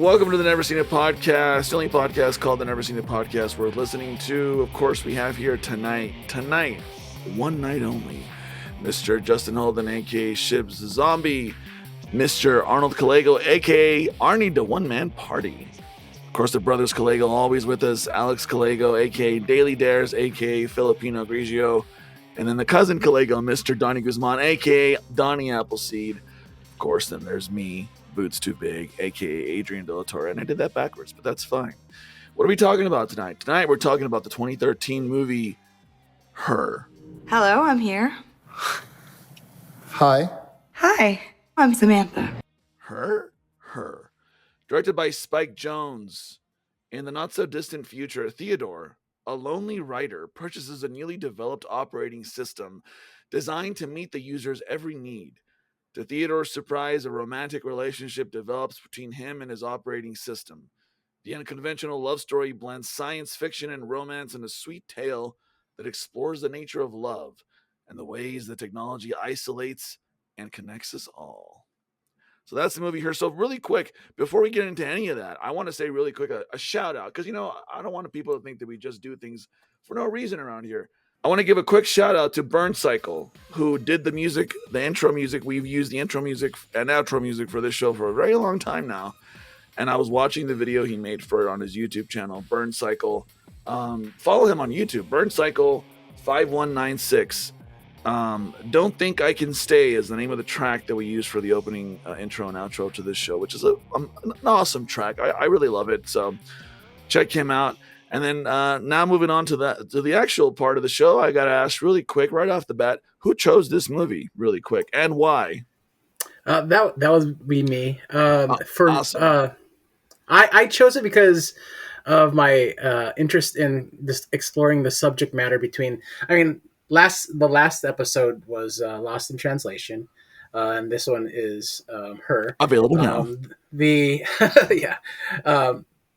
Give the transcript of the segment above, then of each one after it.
Welcome to the Never Seen It Podcast, the only podcast called the Never Seen It Podcast worth listening to. Of course, we have here tonight, one night only, Mr. Justin Holden, a.k.a. Shibs the Zombie, Mr. Arnold Callego, a.k.a. Arnie the One Man Party. Of course, the brothers Callego always with us, Alex Callego, a.k.a. Daily Dares, a.k.a. Filipino Grigio, and then the cousin Callego, Mr. Donnie Guzman, a.k.a. Donnie Appleseed. Of course, then there's me, Boots Too Big, a.k.a. Adrian De La Torre, and I did that backwards, but that's fine. What are we talking about tonight? Tonight, we're talking about the 2013 movie, Her. Hello, I'm here. Hi. Hi, I'm Samantha. Her. Directed by Spike Jonze. In the not-so-distant future, Theodore, a lonely writer, purchases a newly developed operating system designed to meet the user's every need. To Theodore's surprise, a romantic relationship develops between him and his operating system. The unconventional love story blends science fiction and romance in a sweet tale that explores the nature of love and the ways that technology isolates and connects us all. So that's the movie Her. So really quick, before we get into any of that, I want to say really quick a shout out, because, I don't want people to think that we just do things for no reason around here. I want to give a quick shout out to Burn Cycle, who did the music, the intro music. We've used the intro music and outro music for this show for a very long time now. And I was watching the video he made for it on his YouTube channel, Burn Cycle. Follow him on YouTube, Burn Cycle 5196. Don't Think I Can Stay is the name of the track that we use for the opening intro and outro to this show, which is an awesome track. I really love it. So check him out. And then now moving on to the actual part of the show, I got to ask really quick, right off the bat, who chose this movie really quick and why? That would be me. Awesome. I chose it because of my interest in just exploring the subject matter between. I mean, the last episode was Lost in Translation, and this one is Her. Available now.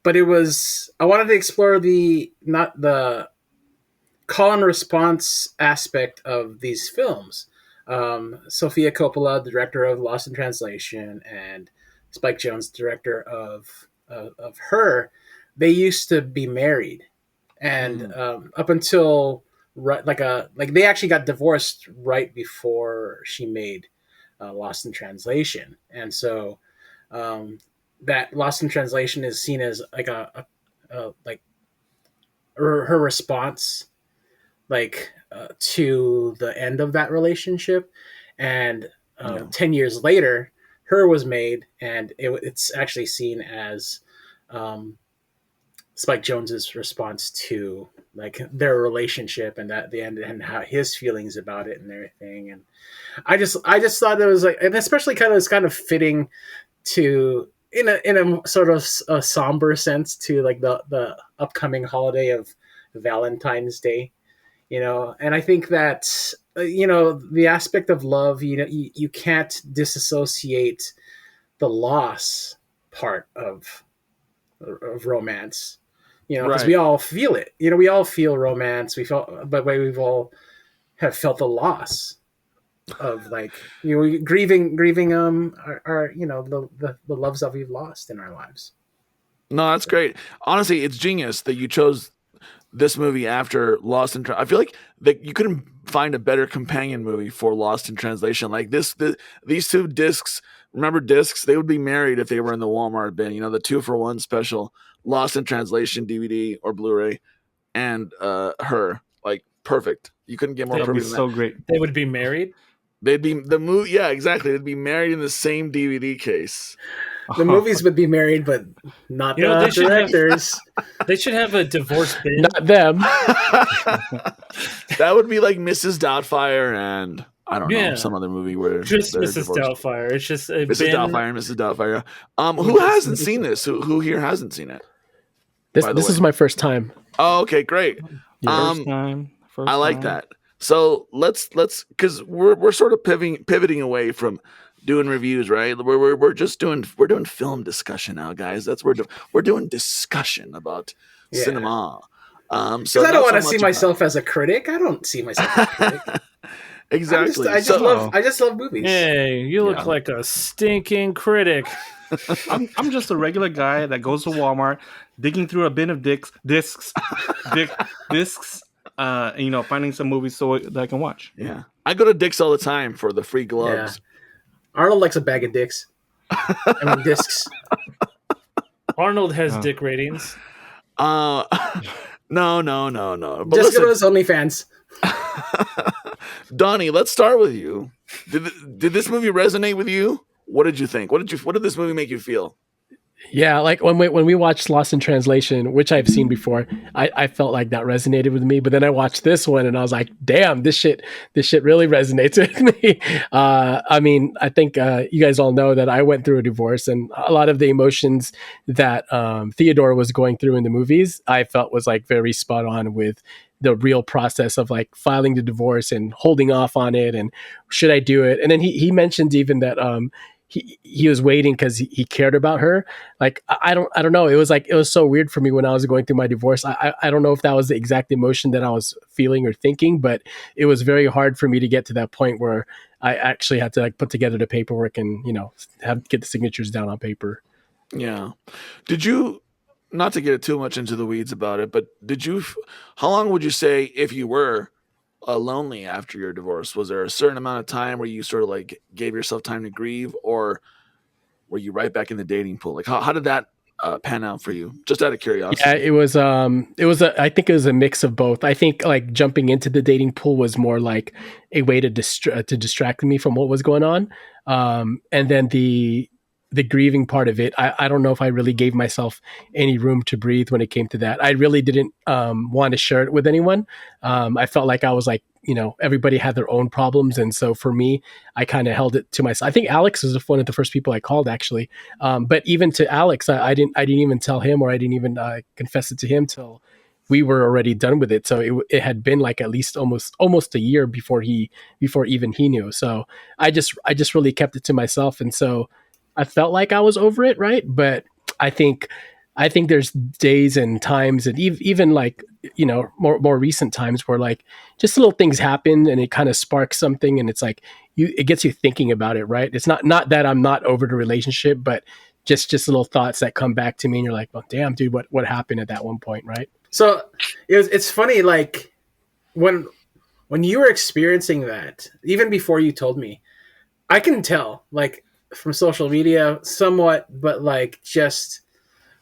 But it was, I wanted to explore not the call and response aspect of these films. Sofia Coppola, the director of Lost in Translation, and Spike Jonze, director of Her, they used to be married, and up until they actually got divorced right before she made Lost in Translation, and so. That Lost in Translation is seen as like her response, to the end of that relationship, and 10 years later, Her was made, and it's actually seen as Spike Jonze's response to their relationship and that the end and how his feelings about it and everything. And I just thought it was and especially it's kind of fitting to. In a sort of a somber sense to the upcoming holiday of Valentine's Day, and I think that the aspect of love, you can't disassociate the loss part of romance, because we all feel it. We all feel romance. We've all have felt the loss of grieving our the loves that we've lost in our lives. No, that's great. Honestly, it's genius that you chose this movie after Lost in Translation. I feel like that you couldn't find a better companion movie for Lost in Translation. These two discs, remember discs? They would be married if they were in the Walmart bin. The 2-for-1 special, Lost in Translation DVD or Blu-ray, and Her. Perfect. You couldn't get more perfect than that. So great. They would be married? They'd be the movie, yeah, exactly. They'd be married in the same DVD case. The movies would be married, but not the directors. They should have a divorce bin. Not them. That would be like Mrs. Doubtfire and I don't know some other movie where just Mrs. Doubtfire. It's just a Mrs. Doubtfire and Mrs. Doubtfire. Who hasn't seen this? Who here hasn't seen it? This is my first time. Oh, okay, great. First time. I like that. So let's because we're sort of pivoting away from doing reviews, right? We're doing film discussion now, guys. That's we're doing discussion about cinema. So I don't want to see myself as a critic. I don't see myself as a critic. Exactly. I just love movies. Hey, you look Yeah. like a stinking critic. I'm just a regular guy that goes to Walmart, digging through a bin of discs, finding some movies that I can watch. Yeah. I go to Dick's all the time for the free gloves. Arnold likes a bag of dicks. I mean, discs. Arnold has Oh. dick ratings. No. But Just go to listen, his OnlyFans. Donnie, let's start with you. Did this movie resonate with you? What did you think? What did this movie make you feel? Yeah, like when we watched Lost in Translation, which I've seen before, I felt like that resonated with me. But then I watched this one and I was like, damn, this shit really resonates with me. I mean, I think you guys all know that I went through a divorce, and a lot of the emotions that Theodore was going through in the movies, I felt was like very spot on with the real process of like filing the divorce and holding off on it, and should I do it? And then he mentioned even that he was waiting because he cared about her. Like I don't know. It was so weird for me when I was going through my divorce. I don't know if that was the exact emotion that I was feeling or thinking, but it was very hard for me to get to that point where I actually had to like put together the paperwork and get the signatures down on paper. Yeah. Did you, not to get too much into the weeds about it, but how long would you say, if you were lonely after your divorce, was there a certain amount of time where you sort of like gave yourself time to grieve, or were you right back in the dating pool? Like how did that pan out for you? Just out of curiosity. Yeah, I think it was a mix of both. I think like jumping into the dating pool was more like a way to distract me from what was going on. And then the grieving part of it, I don't know if I really gave myself any room to breathe when it came to that. I really didn't want to share it with anyone. I felt like I was like, everybody had their own problems. And so for me, I kind of held it to myself. I think Alex was one of the first people I called, actually. But even to Alex, I didn't even tell him, or I didn't even confess it to him till we were already done with it. So it had been like at least almost a year before even he knew. So I just really kept it to myself. And so I felt like I was over it, right? But I think there's days and times, and even like more recent times where like just little things happen and it kind of sparks something, and it's like it gets you thinking about it, right? It's not that I'm not over the relationship, but just little thoughts that come back to me, and you're like, well, damn, dude, what happened at that one point, right? So it's funny, like when you were experiencing that, even before you told me, I can tell, like from social media somewhat, but like just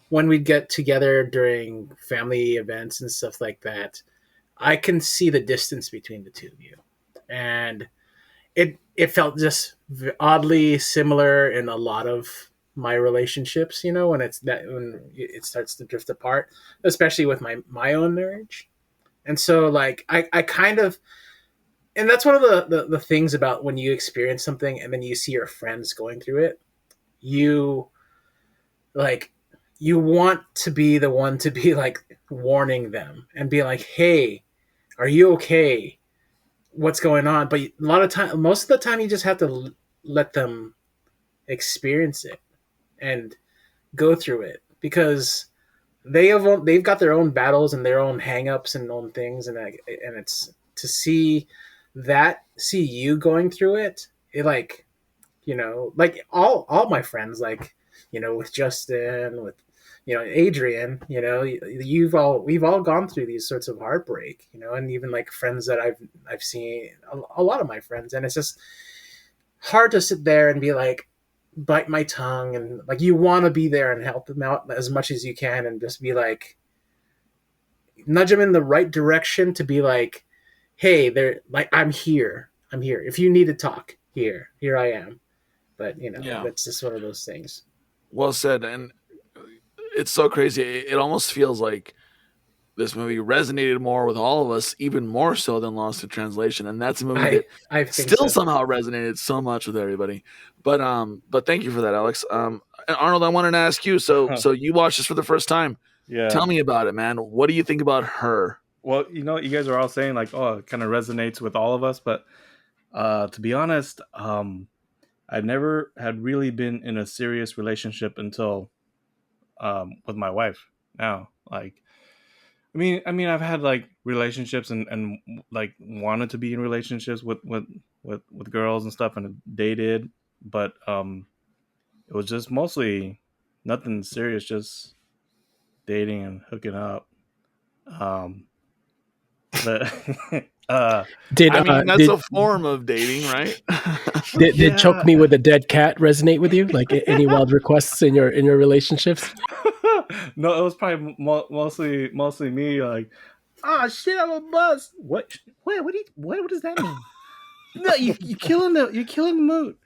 when we get together during family events and stuff like that, I can see the distance between the two of you. And it felt just oddly similar in a lot of my relationships, when it starts to drift apart, especially with my own marriage. And so like I kind of, and that's one of the things about when you experience something and then you see your friends going through it, you want to be the one to be like warning them and be like, hey, are you okay? What's going on? But most of the time you just have to let them experience it and go through it, because they've got their own battles and their own hangups and own things, and it's to see you going through it. It like, like all my friends, like, with Justin, with Adrian, we've all gone through these sorts of heartbreak, and even like friends that I've seen, a lot of my friends, and it's just hard to sit there and be like, bite my tongue, and like you want to be there and help them out as much as you can, and just be like, nudge them in the right direction to be like, hey, they're like, I'm here, if you need to talk, here I am. But that's just one of those things. Well said. And it's so crazy. It almost feels like this movie resonated more with all of us, even more so than Lost in Translation. And that's a movie I that think still so. somehow resonated so much with everybody. But thank you for that, Alex. And Arnold, I wanted to ask you. So you watched this for the first time. Yeah. Tell me about it, man. What do you think about Her? Well, you guys are all saying like, oh, it kind of resonates with all of us, but to be honest, I've never had really been in a serious relationship until with my wife now. Like, I've had like relationships and like wanted to be in relationships with girls and stuff and dated, but it was just mostly nothing serious, just dating and hooking up. Um, but Did I mean, that's did a form of dating, right? did choke yeah, me with a dead cat resonate with you? Like any wild requests in your relationships? no, it was probably mostly me. Like, ah, shit, I'm a bus. What? What? What does that mean? No, you're killing the mood.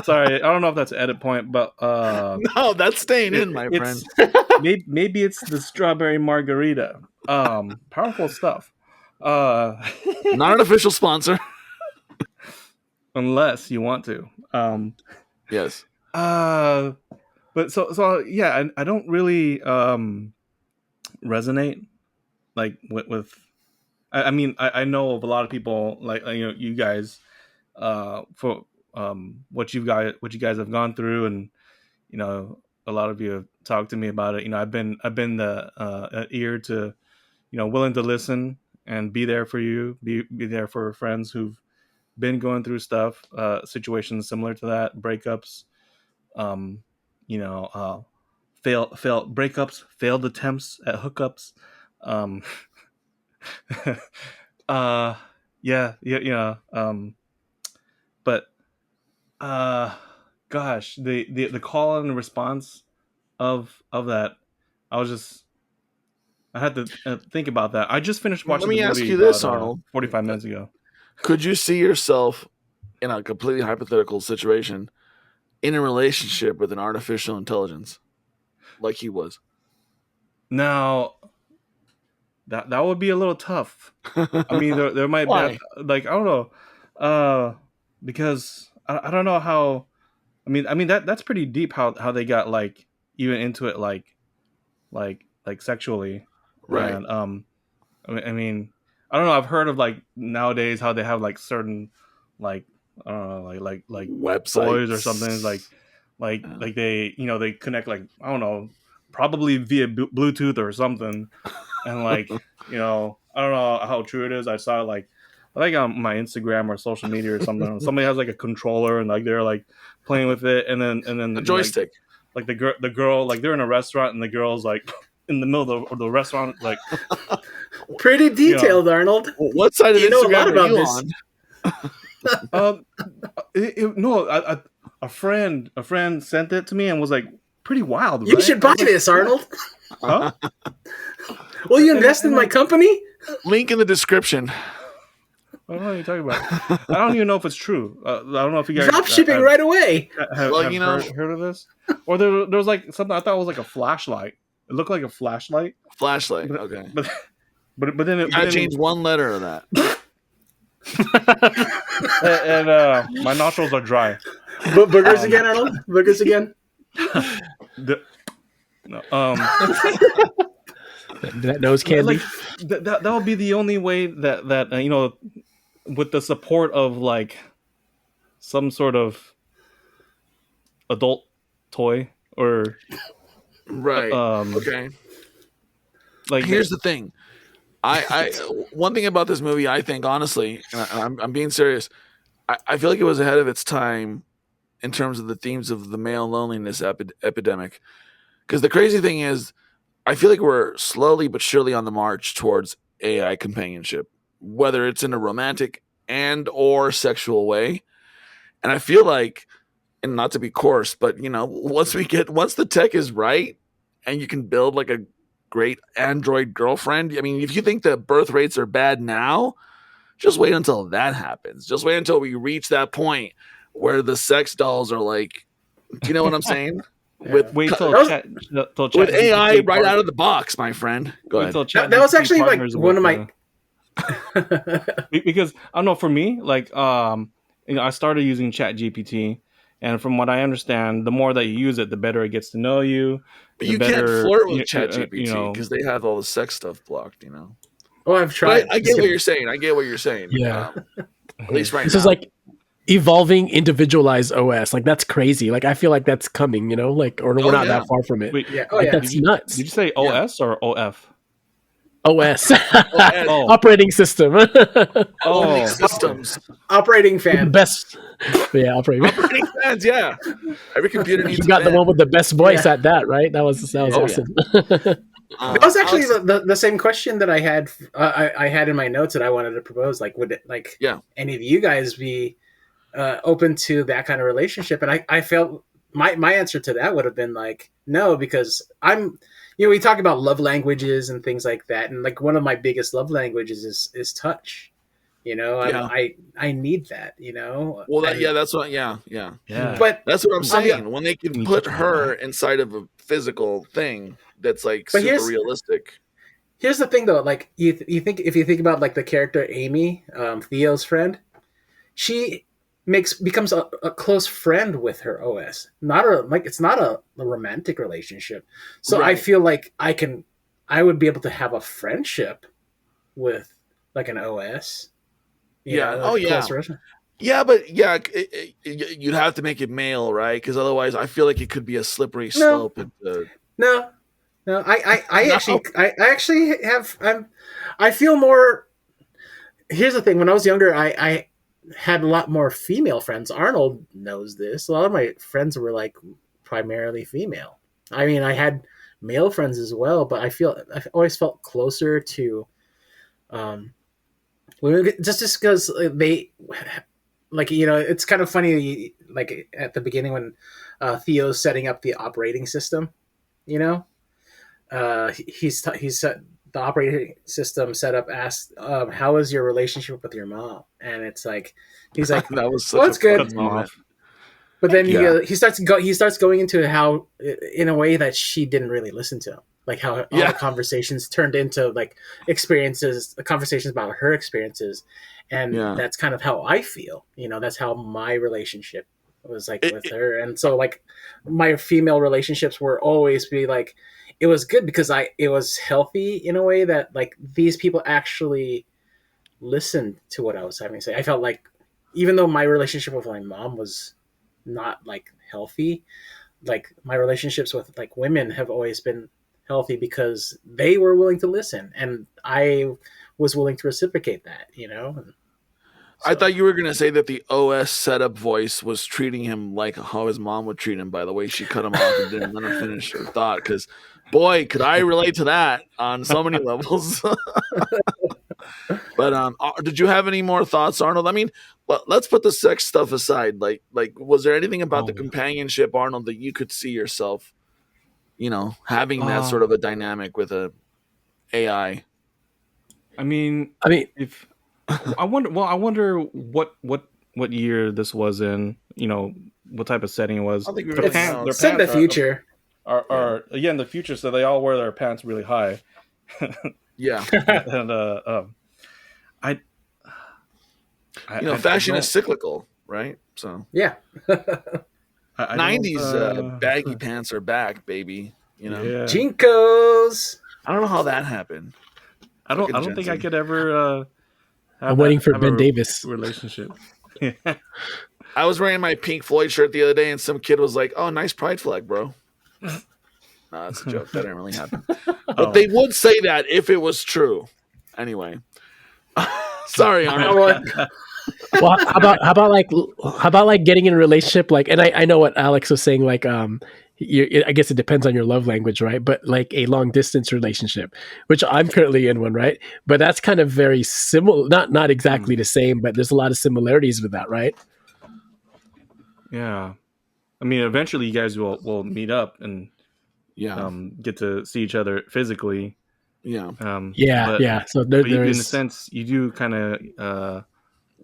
Sorry, I don't know if that's an edit point, but No, that's staying in, my friend. it's maybe it's the strawberry margarita. Powerful stuff. Uh, Not an official sponsor. unless you want to. Yes. But so yeah, I don't really resonate like with I mean I know of a lot of people like you guys for what you guys have gone through, and a lot of you have talked to me about it. I've been the ear to willing to listen and be there for you, be there for friends who've been going through stuff, situations similar to that, breakups, um you know uh fail breakups, failed attempts at hookups, um uh yeah. But gosh, the call and response of that, I was just I had to think about that. I just finished Let watching the me ask movie you this, about Arnold. 45 minutes ago. Could you see yourself in a completely hypothetical situation in a relationship with an artificial intelligence like he was? Now that would be a little tough. I mean, there might Why? be like, I don't know, because I don't know how. I mean that's pretty deep how they got like even into it like sexually. Right. And I don't know. I've heard of like nowadays how they have like certain like I don't know like toys or something Websites. like they they connect like I don't know, probably via Bluetooth or something, and like I don't know how true it is. I saw it like I think on my Instagram or social media or something. Somebody has like a controller and like they're like playing with it, and then A joystick. like the girl, like they're in a restaurant and the girl's like in the middle of the restaurant, like Pretty you know detailed, Arnold. What side of You know a lot Instagram are about you this. on? no, a friend sent it to me and was like pretty wild, You right? should buy this, Arnold. Huh? Will you invest in my company? Link in the description. I don't know what you're talking about. I don't even know if it's true. I don't know if you guys Drop shipping right away. have Well, you know- heard of this, or there was like something I thought was like a flashlight. It looked like a flashlight, Flashlight. Okay. but then it Gotta change one letter of that. and my nostrils are dry. Boogers again, Arnold? Boogers again? No, That nose candy. like that would be the only way that with the support of like some sort of adult toy or Right. um Okay. like Here's the thing. I one thing about this movie, I think honestly, and I'm being serious, I feel like it was ahead of its time in terms of the themes of the male loneliness epidemic. Because the crazy thing is, I feel like we're slowly but surely on the march towards AI companionship, whether it's in a romantic and or sexual way. And I feel like, and not to be coarse, but once the tech is right and you can build like a great Android girlfriend. I mean, if you think the birth rates are bad now, just wait until that happens. Just wait until we reach that point where the sex dolls are like, do you know what I'm saying? With wait till That chat with AI GPT right out of the box, my friend. Go wait ahead. till chat That was GPT actually like partners one of with, my. because I don't know, for me, like I started using chat GPT, and from what I understand, the more that you use it, the better it gets to know you. But The you can't better, flirt with ChatGPT know. because they have all the sex stuff blocked. Oh, I've tried. But I get what you're saying. I get what you're saying. Yeah. At least right This now. is like evolving individualized OS. Like that's crazy. Like I feel like that's coming, you know, like or we're Oh, not yeah. that far from it. Wait, Yeah. Oh Like yeah. that's nuts. did you say OS or OF? OS Oh. operating system. Only Oh, systems. Operating The fan. best. Yeah, operating. Operating fans, yeah. Every computer You needs a got the fan. one with the best voice Yeah. at that, right? That was Oh, yeah. awesome. That was actually Alex- the same question that I had. I had in my notes that I wanted to propose. Like, would it, like Yeah. any of you guys be open to that kind of relationship? And I felt my answer to that would have been like no, because I'm, you know, we talk about love languages and things like that, and like one of my biggest love languages is touch. You know, Yeah. I need that. You know, Well, and, that's what. Yeah. but That's what I'm on the- saying. When they can Can you put touch my her back? inside of a physical thing that's like But super here's- realistic. Here's the thing, though. Like you think if you think about like the character Amy, Theo's friend, she becomes a close friend with her OS. Not a like it's not a romantic relationship. So I Right. feel like I would be able to have a friendship with like an OS. you Yeah. know, Oh, like a yeah. close relation- Yeah, but yeah, you'd have to make it male, right? Because otherwise, I feel like it could be a slippery slope. No, I No. actually have I feel more. Here's the thing: when I was younger, I had a lot more female friends. Arnold knows this. A lot of my friends were like primarily female. I mean, I had male friends as well, but I've always felt closer to women, just because they like, you know, it's kind of funny. Like at the beginning when Theo's setting up the operating system, you know, he's set the operating system setup asked, how is your relationship with your mom? And it's like he's like, That was well, such it's a good. fun moment. But then Yeah. he starts going into how, in a way that she didn't really listen to him, like how all Yeah. the conversations turned into like conversations about her experiences, and Yeah. that's kind of how I feel. You know, that's how my relationship was like It- with her, and so like my female relationships were always be like, it was good because it was healthy in a way that like these people actually listened to what I was having to say. I felt like even though my relationship with my mom was not like healthy, like my relationships with like women have always been healthy because they were willing to listen and I was willing to reciprocate that, you know. And I so- thought you were gonna say that the OS setup voice was treating him like how his mom would treat him. By the way, she cut him off and didn't let him finish her thought. Because, boy, could I relate to that on so many levels. But did you have any more thoughts, Arnold? I mean, let's put the sex stuff aside. Like, was there anything about the Oh. companionship, Arnold, that you could see yourself, you know, having that sort of a dynamic with a AI? I mean, if I wonder what year this was in. You know, what type of setting it was. I don't think we The really pants- know. their It's in the pants future. are in the future, so they all wear their pants really high. Yeah, And I you know, I fashion don't- is cyclical, right? So Yeah. I don't, 90s baggy pants are back, baby. You know, Yeah. Jinkos. I don't know how that happened. I don't Fucking think Gen I Z. could ever. I'm waiting for Ben Davis. relationship. I was wearing my Pink Floyd shirt the other day, and some kid was like, "Oh, nice pride flag, bro." No, that's a joke. That didn't really happen. But Oh. they would say that if it was true. Anyway, sorry, Arnold. Well, how about like getting in a relationship, like, and I know what Alex was saying, like I guess it depends on your love language, right? But like a long distance relationship, which I'm currently in one, right? But that's kind of very similar, not exactly the same, but there's a lot of similarities with that, right? Yeah, I mean, eventually you guys will meet up and Yeah, get to see each other physically. yeah. Yeah. So But in a there's sense, you do kind of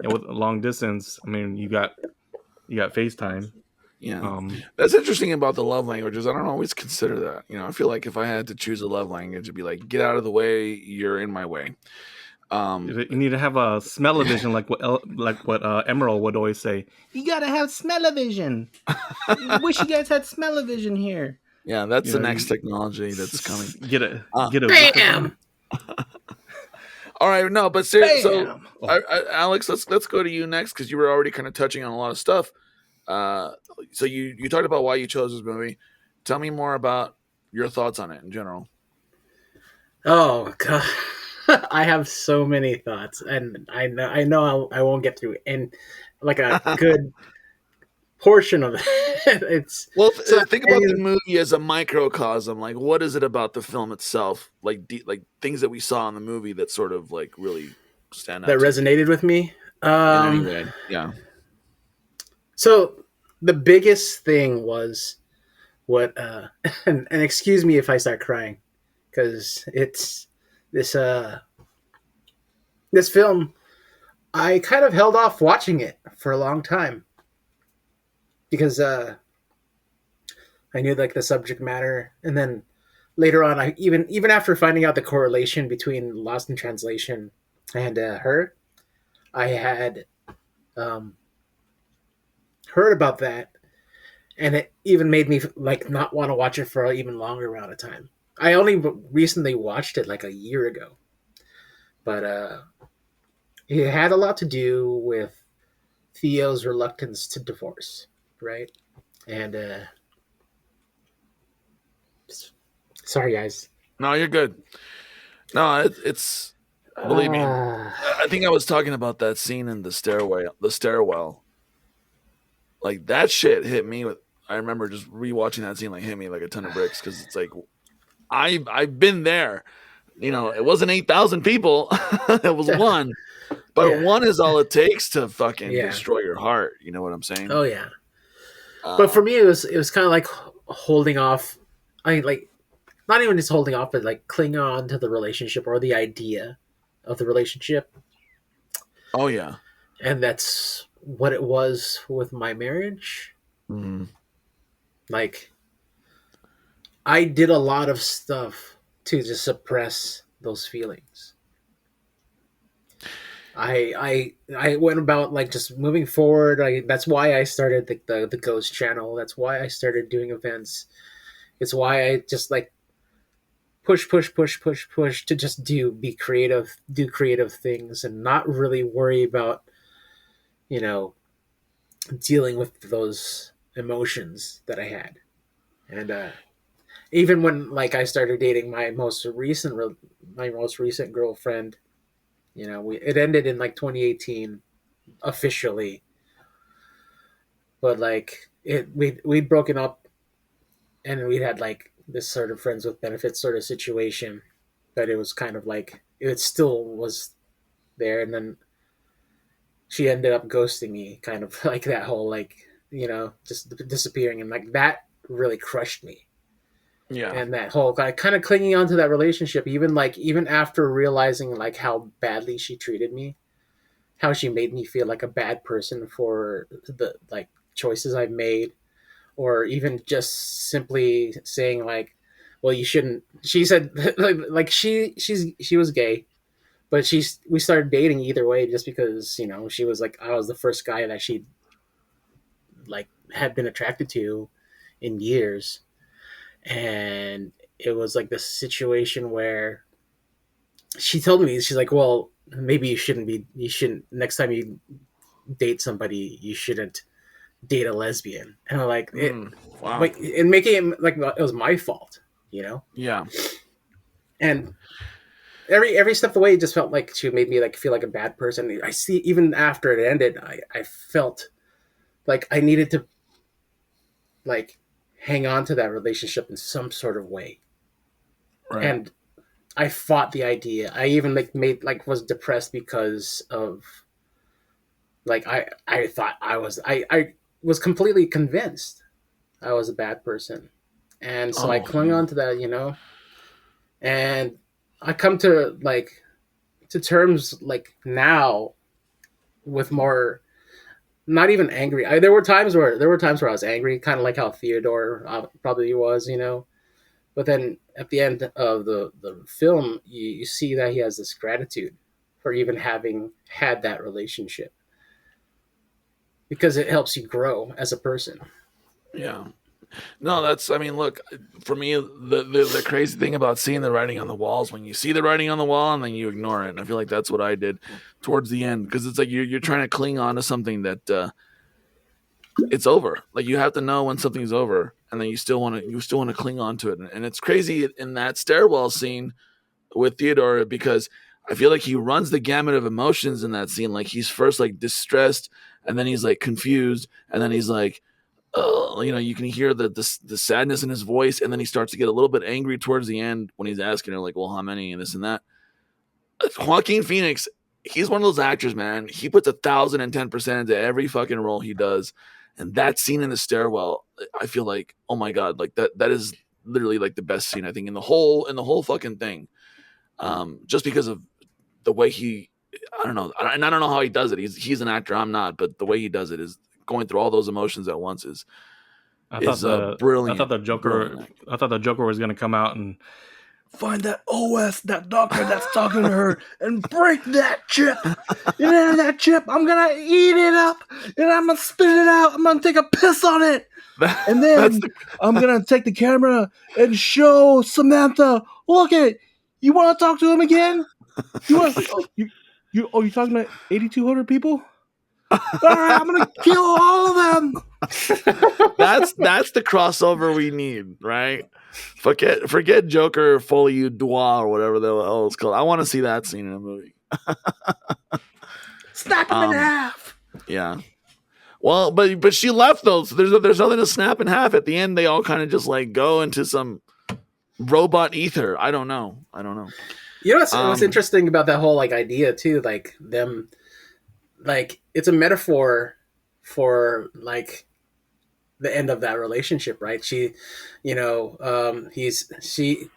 with a long distance. I mean, you got FaceTime. Yeah, that's interesting about the love languages. I don't always consider that. You know, I feel like if I had to choose a love language, it'd be like, get out of the way, you're in my way. You need to have a smell-o-vision, like what Emerald would always say. You gotta have smell-o-vision. Wish you guys had smell-o-vision here. Yeah, that's You the know, next technology that's coming. Get a Bam! All right, no, but seriously, so Bam! Oh, Alex, let's go to you next because you were already kind of touching on a lot of stuff. Uh, so you talked about why you chose this movie. Tell me more about your thoughts on it in general. Oh god, I have so many thoughts, and I know I won't get through and like a good portion of it. It's Well, so think about the movie as a microcosm. Like, what is it about the film itself? Like, like things that we saw in the movie that sort of like really stand that out to you resonated with me. in any way? Yeah. So the biggest thing was what, and excuse me if I start crying, because it's this this film. I kind of held off watching it for a long time because I knew like the subject matter, and then later on, I even after finding out the correlation between Lost in Translation and her, I had um, heard about that, and it even made me like not want to watch it for an even longer amount of time. I only recently watched it like a year ago, but it had a lot to do with Theo's reluctance to divorce, right? And sorry, guys. No, you're good. No, it's believe me. I think I was talking about that scene in the stairway, the stairwell. Like that shit hit me with. I remember just rewatching that scene, like hit me like a ton of bricks because it's like I've been there. You know, it wasn't 8,000 people; it was one. But Yeah. one is all it takes to fucking Yeah. destroy your heart. You know what I'm saying? Oh yeah. But for me, it was kind of like holding off. I like not even just holding off, but like cling on to the relationship or the idea of the relationship, oh yeah. and that's what it was with my marriage. Mhm. Like I did a lot of stuff to just suppress those feelings. I went about like just moving forward. That's why I started the Ghost channel. That's why I started doing events. It's why I just like push to just be creative, do creative things, and not really worry about you know dealing with those emotions that I had. And even when like I started dating my most recent girlfriend, it ended in like 2018 officially, but like we'd broken up, and we had like this sort of friends with benefits sort of situation, but it was kind of like it still was there, and then she ended up ghosting me, kind of like that whole like just disappearing, and like that really crushed me. Yeah. And that whole like, kind of clinging onto that relationship, even after realizing like how badly she treated me, how she made me feel like a bad person for the like choices I've made, or even just simply saying like, well, you shouldn't. She said like she was gay, but we started dating either way just because she was like I was the first guy that she like had been attracted to in years. And it was like this situation where she told me, she's like, well, maybe you shouldn't next time you date somebody, you shouldn't date a lesbian. And I'm like Wow. like and making it like it was my fault, you know. Yeah. And every step of the way, it just felt like she made me like feel like a bad person. I see, even after it ended, I felt like I needed to like hang on to that relationship in some sort of way. Right. And I fought the idea. I even like made like was depressed because of like I thought I was completely convinced I was a bad person. And so I Oh clung man. on to that, and I come to like to terms like now with more, not even angry. There were times where I was angry, kind of like how Theodore probably was, But then at the end of the film, you see that he has this gratitude for even having had that relationship, because it helps you grow as a person. Yeah. No, that's. I mean, look, for me, the crazy thing about seeing the writing on the walls, when you see the writing on the wall and then you ignore it, and I feel like that's what I did towards the end, because it's like you're trying to cling on to something that it's over. Like you have to know when something's over, and then you still want to cling on to it, and it's crazy in that stairwell scene with Theodore because I feel like he runs the gamut of emotions in that scene. Like he's first like distressed, and then he's like confused, and then he's like you can hear the sadness in his voice, and then he starts to get a little bit angry towards the end when he's asking her like, "Well, how many?" and this and that. Joaquin Phoenix, he's one of those actors, man. He puts 1,010% into every fucking role he does, and that scene in the stairwell, I feel like, oh my god, like that is literally like the best scene I think in the whole fucking thing. Just because of the way he, I don't know, and I don't know how he does it. He's an actor, I'm not, but the way he does it is going through all those emotions at once is I thought is the I brilliant. thought the Joker Brilliant. I thought the Joker was gonna come out and find that OS, that doctor that's talking to her, and break that chip. And then that chip, I'm gonna eat it up, and I'm gonna spit it out. I'm gonna take a piss on it, and That's then I'm gonna take the camera and show Samantha. Look at it. You want to talk to him again? You want? You talking to 8,200 people? All right, I'm gonna kill all of them. that's the crossover we need, right? Forget Joker Folie Duois or whatever the hell it's called. I want to see that scene in a movie. Snap him in Um, half. yeah. Well, but she left though, so there's nothing to snap in half. At the end, they all kind of just like go into some robot ether. I don't know. You know what's Um, interesting about that whole like idea too, like them, like it's a metaphor for like the end of that relationship, right? She, she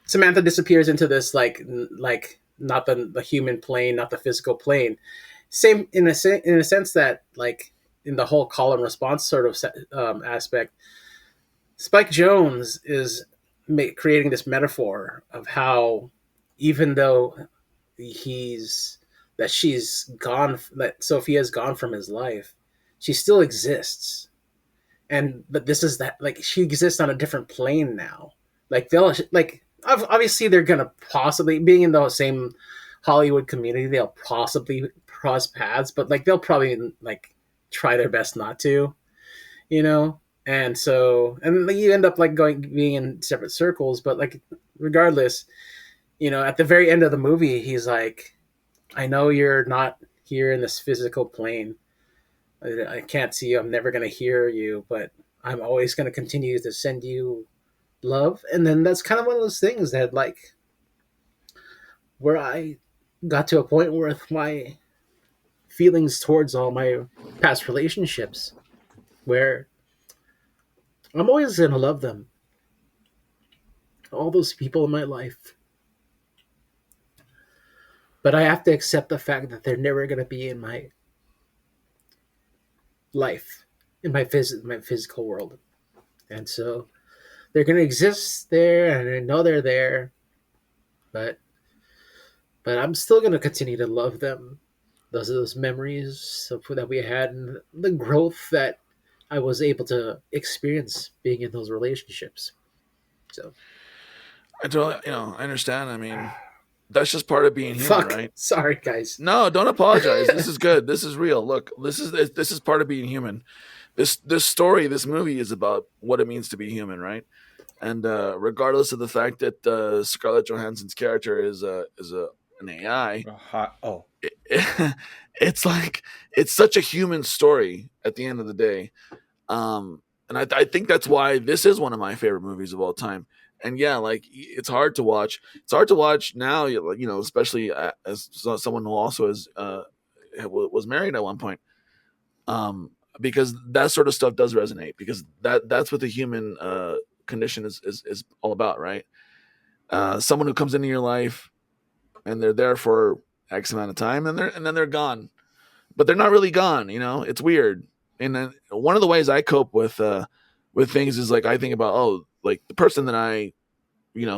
Samantha disappears into this like not the human plane, not the physical plane. Same in a sense that like in the whole call and response sort of aspect, Spike Jones is creating this metaphor of how even though he's she's gone, that Sophia's gone from his life, she still exists. And but this is that like she exists on a different plane now. Like they'll like obviously they're gonna possibly being in the same Hollywood community, they'll possibly cross paths, but like they'll probably like try their best not to, you know. And so and you end up like being in separate circles, but like regardless, at the very end of the movie, he's like, I know you're not here in this physical plane. I can't see you. I'm never going to hear you, but I'm always going to continue to send you love. And then that's kind of one of those things that, like, where I got to a point where my feelings towards all my past relationships, where I'm always going to love them. All those people in my life. But I have to accept the fact that they're never going to be in my life, in my physical world. And so they're going to exist there, and I know they're there, but I'm still going to continue to love them. Those memories that we had, and the growth that I was able to experience being in those relationships. So, I totally, I understand. I mean, that's just part of being human, fuck. right? Sorry, guys. No, don't apologize. This is good. This is real. Look, this is part of being human. This story, this movie is about what it means to be human, right? And regardless of the fact that Scarlett Johansson's character is an AI, it's like it's such a human story at the end of the day. And I think that's why this is one of my favorite movies of all time. And yeah, like it's hard to watch. It's hard to watch now, especially as someone who also was married at one point. Because that sort of stuff does resonate, because that's what the human condition is all about, right? Someone who comes into your life and they're there for X amount of time, and then they're gone, but they're not really gone. It's weird. And then one of the ways I cope with things is like I think about, like the person that I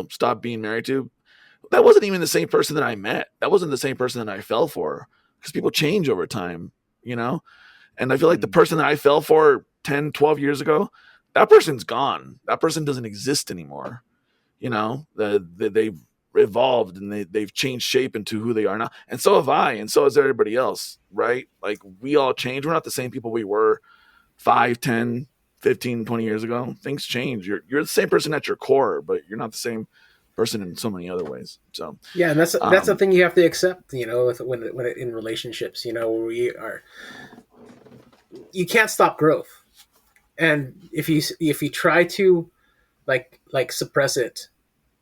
stopped being married to, that wasn't even the same person that I met. That wasn't the same person that I fell for, because people change over time. And I feel like the person that I fell for 10, 12 years ago, that person's gone. That person doesn't exist anymore. You know, they've evolved and they've changed shape into who they are now. And so have I, and so has everybody else, right? Like we all change. We're not the same people we were 5, 10, 15, 20 years ago. Things change. You're the same person at your core, but you're not the same person in so many other ways. So Yeah, and that's the thing you have to accept. You know, when in relationships, you know, you can't stop growth, and if you try to like suppress it,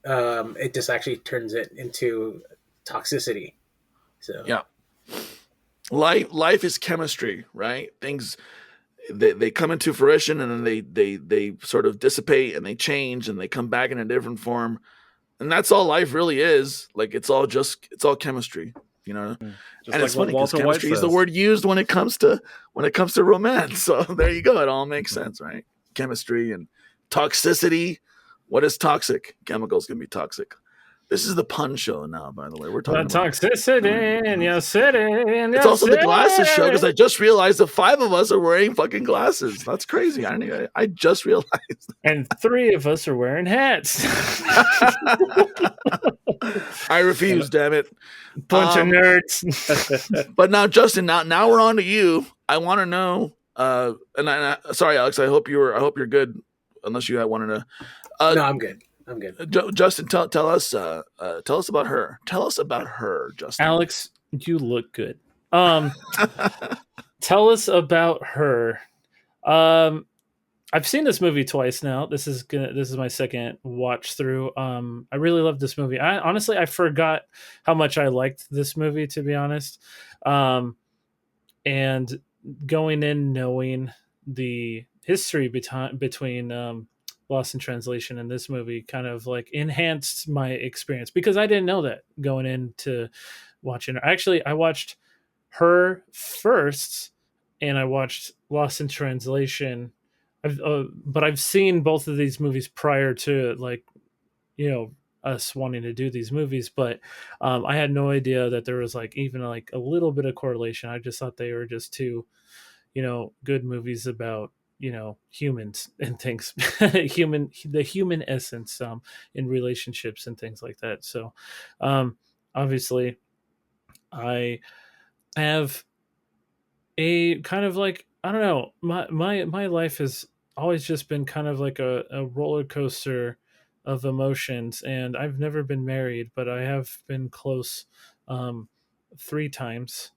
it just actually turns it into toxicity. So yeah, life is chemistry, right? Things they come into fruition and then they sort of dissipate and they change and they come back in a different form, and that's all life really is. Like it's all chemistry, you know. Just And like it's what funny because Walter White chemistry is the says. word used when it comes to romance. So there you go. It all makes sense, right? Chemistry and toxicity. What is toxic? Chemicals can be toxic. This is the pun show now, by the way. We're The talking about. toxicity in your city, in It's your also the glasses show city. because I just realized that 5 of us are wearing fucking glasses. That's crazy. I just realized. And 3 of us are wearing hats. I refuse. Damn it. Bunch of nerds. But now, Justin, now we're on to you. I want to know. Sorry, Alex. I hope you're good. Unless you want to. no, I'm good. I'm good. Justin, tell us about her. Tell us about her, Justin. Alex, you look good. Tell us about her. I've seen this movie twice now. This is my second watch through. I really love this movie. I forgot how much I liked this movie, to be honest. And going in knowing the history between Lost in Translation and this movie kind of like enhanced my experience because I didn't know that going into watching her. Actually, I watched her first, and I watched Lost in Translation. But I've seen both of these movies prior to us wanting to do these movies. But I had no idea that there was like even like a little bit of correlation. I just thought they were just two, good movies about humans and things, the human essence in relationships and things like that. So obviously, I have a kind of like I don't know my life has always just been kind of like a roller coaster of emotions, and I've never been married, but I have been close 3 times.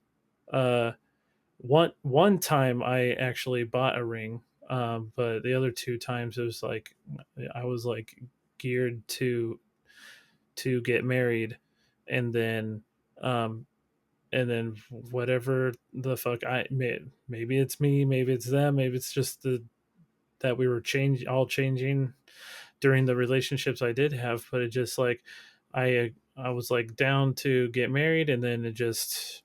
One time I actually bought a ring, but the other 2 times it was like I was like geared to get married, and then um, and then whatever the fuck maybe it's me, maybe it's them, maybe it's just that we were changing during the relationships I did have, but it just like I was like down to get married, and then it just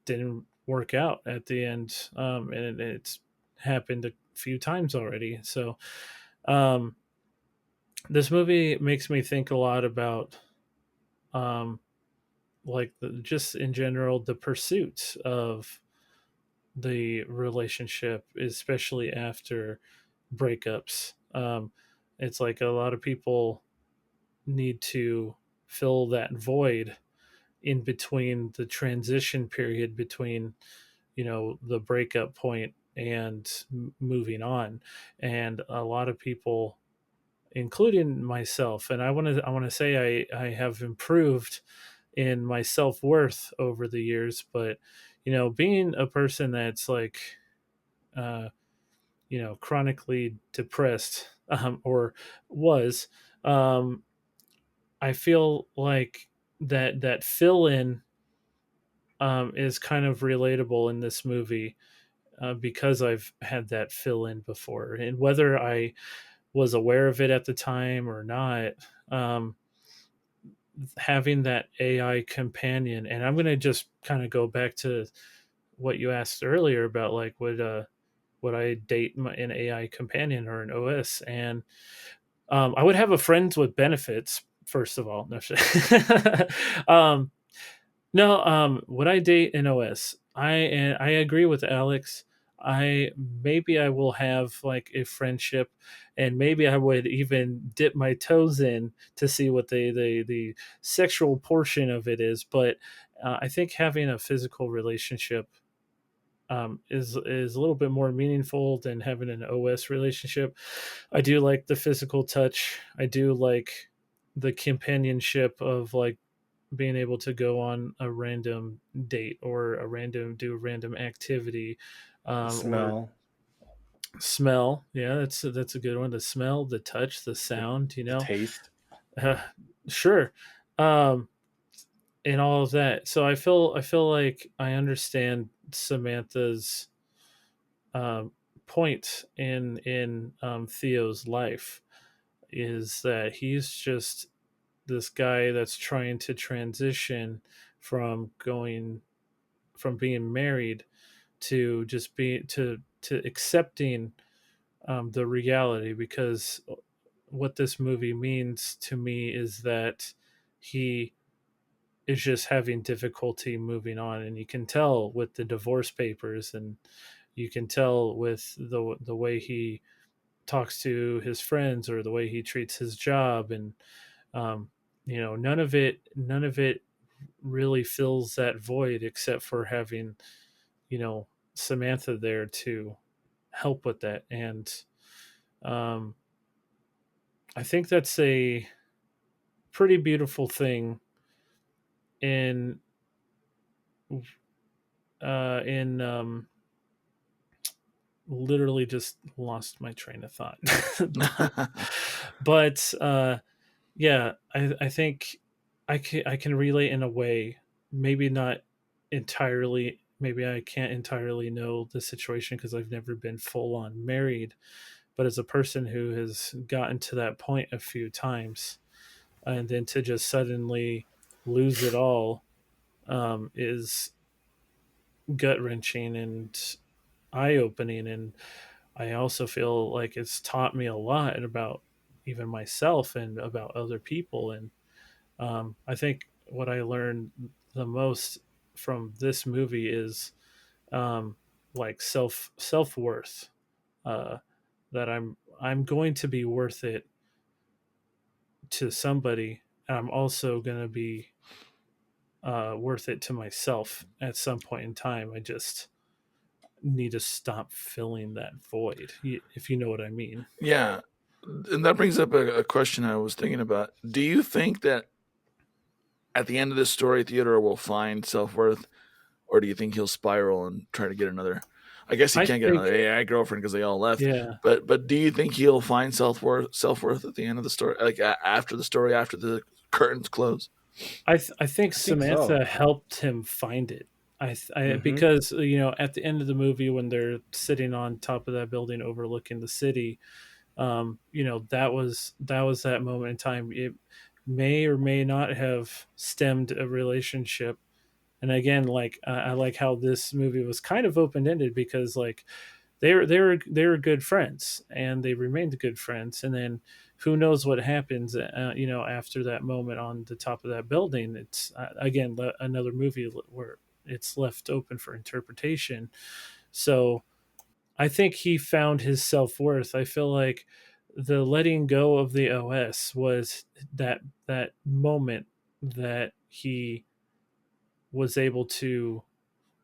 didn't work out at the end, and it's happened a few times already. So um this movie makes me think a lot about um like just in general the pursuit of the relationship, especially after breakups. It's like a lot of people need to fill that void in between the transition period between the breakup point and moving on, and a lot of people, including myself, and I want to say I have improved in my self-worth over the years, but being a person that's like uh chronically depressed, or was, um I feel like that fill in is kind of relatable in this movie, because I've had that fill in before, and whether I was aware of it at the time or not, um having that AI companion. And I'm going to just kind of go back to what you asked earlier about like would I date an AI companion or an OS? And I would have a friends with benefits first of all. No, um, no, would I date an OS? I agree with Alex. I maybe I will have like a friendship, and maybe I would even dip my toes in to see what the sexual portion of it is. But I think having a physical relationship is a little bit more meaningful than having an OS relationship. I do like the physical touch. I do like the companionship of like being able to go on a random date or do a random activity, The or smell, smell. Yeah, that's a good one. The smell, the touch, the the, sound. the taste. Uh, sure, um, and all of that. So I feel like I understand Samantha's um, point in Theo's life is that he's just this guy that's trying to transition from going from being married to just being to accepting the reality, because what this movie means to me is that he is just having difficulty moving on, and you can tell with the divorce papers, and you can tell with the way he talks to his friends or the way he treats his job, and um, none of it really fills that void except for having Samantha there to help with that. And um, I think that's a pretty beautiful thing in in literally just lost my train of thought. But yeah, I think I can relate in a way, maybe not entirely. Maybe I can't entirely know the situation because I've never been full on married, but as a person who has gotten to that point a few times, and then to just suddenly lose it all is gut wrenching and eye opening. And I also feel like it's taught me a lot about even myself and about other people. And I think what I learned the most from this movie is um, like self worth. Uh, that I'm going to be worth it to somebody, and I'm also going to be worth it to myself at some point in time. I just need to stop filling that void, if you know what I mean. Yeah, and that brings up a question I was thinking about. Do you think that at the end of this story, Theodore will find self worth, or do you think he'll spiral and try to get another? I guess he I can't get think, another AI girlfriend because they all left. yeah, But do you think he'll find self worth at the end of the story, like after the story, after the curtains close? I think I think so. Samantha helped him find it. Mm-hmm. Because at the end of the movie when they're sitting on top of that building overlooking the city, that was that moment in time. It may or may not have stemmed a relationship. And again, like I like how this movie was kind of open ended, because like they were good friends and they remained good friends. And then who knows what happens, after that moment on the top of that building. It's again another movie where it's left open for interpretation. So I think he found his self-worth. I feel like the letting go of the OS was that moment that he was able to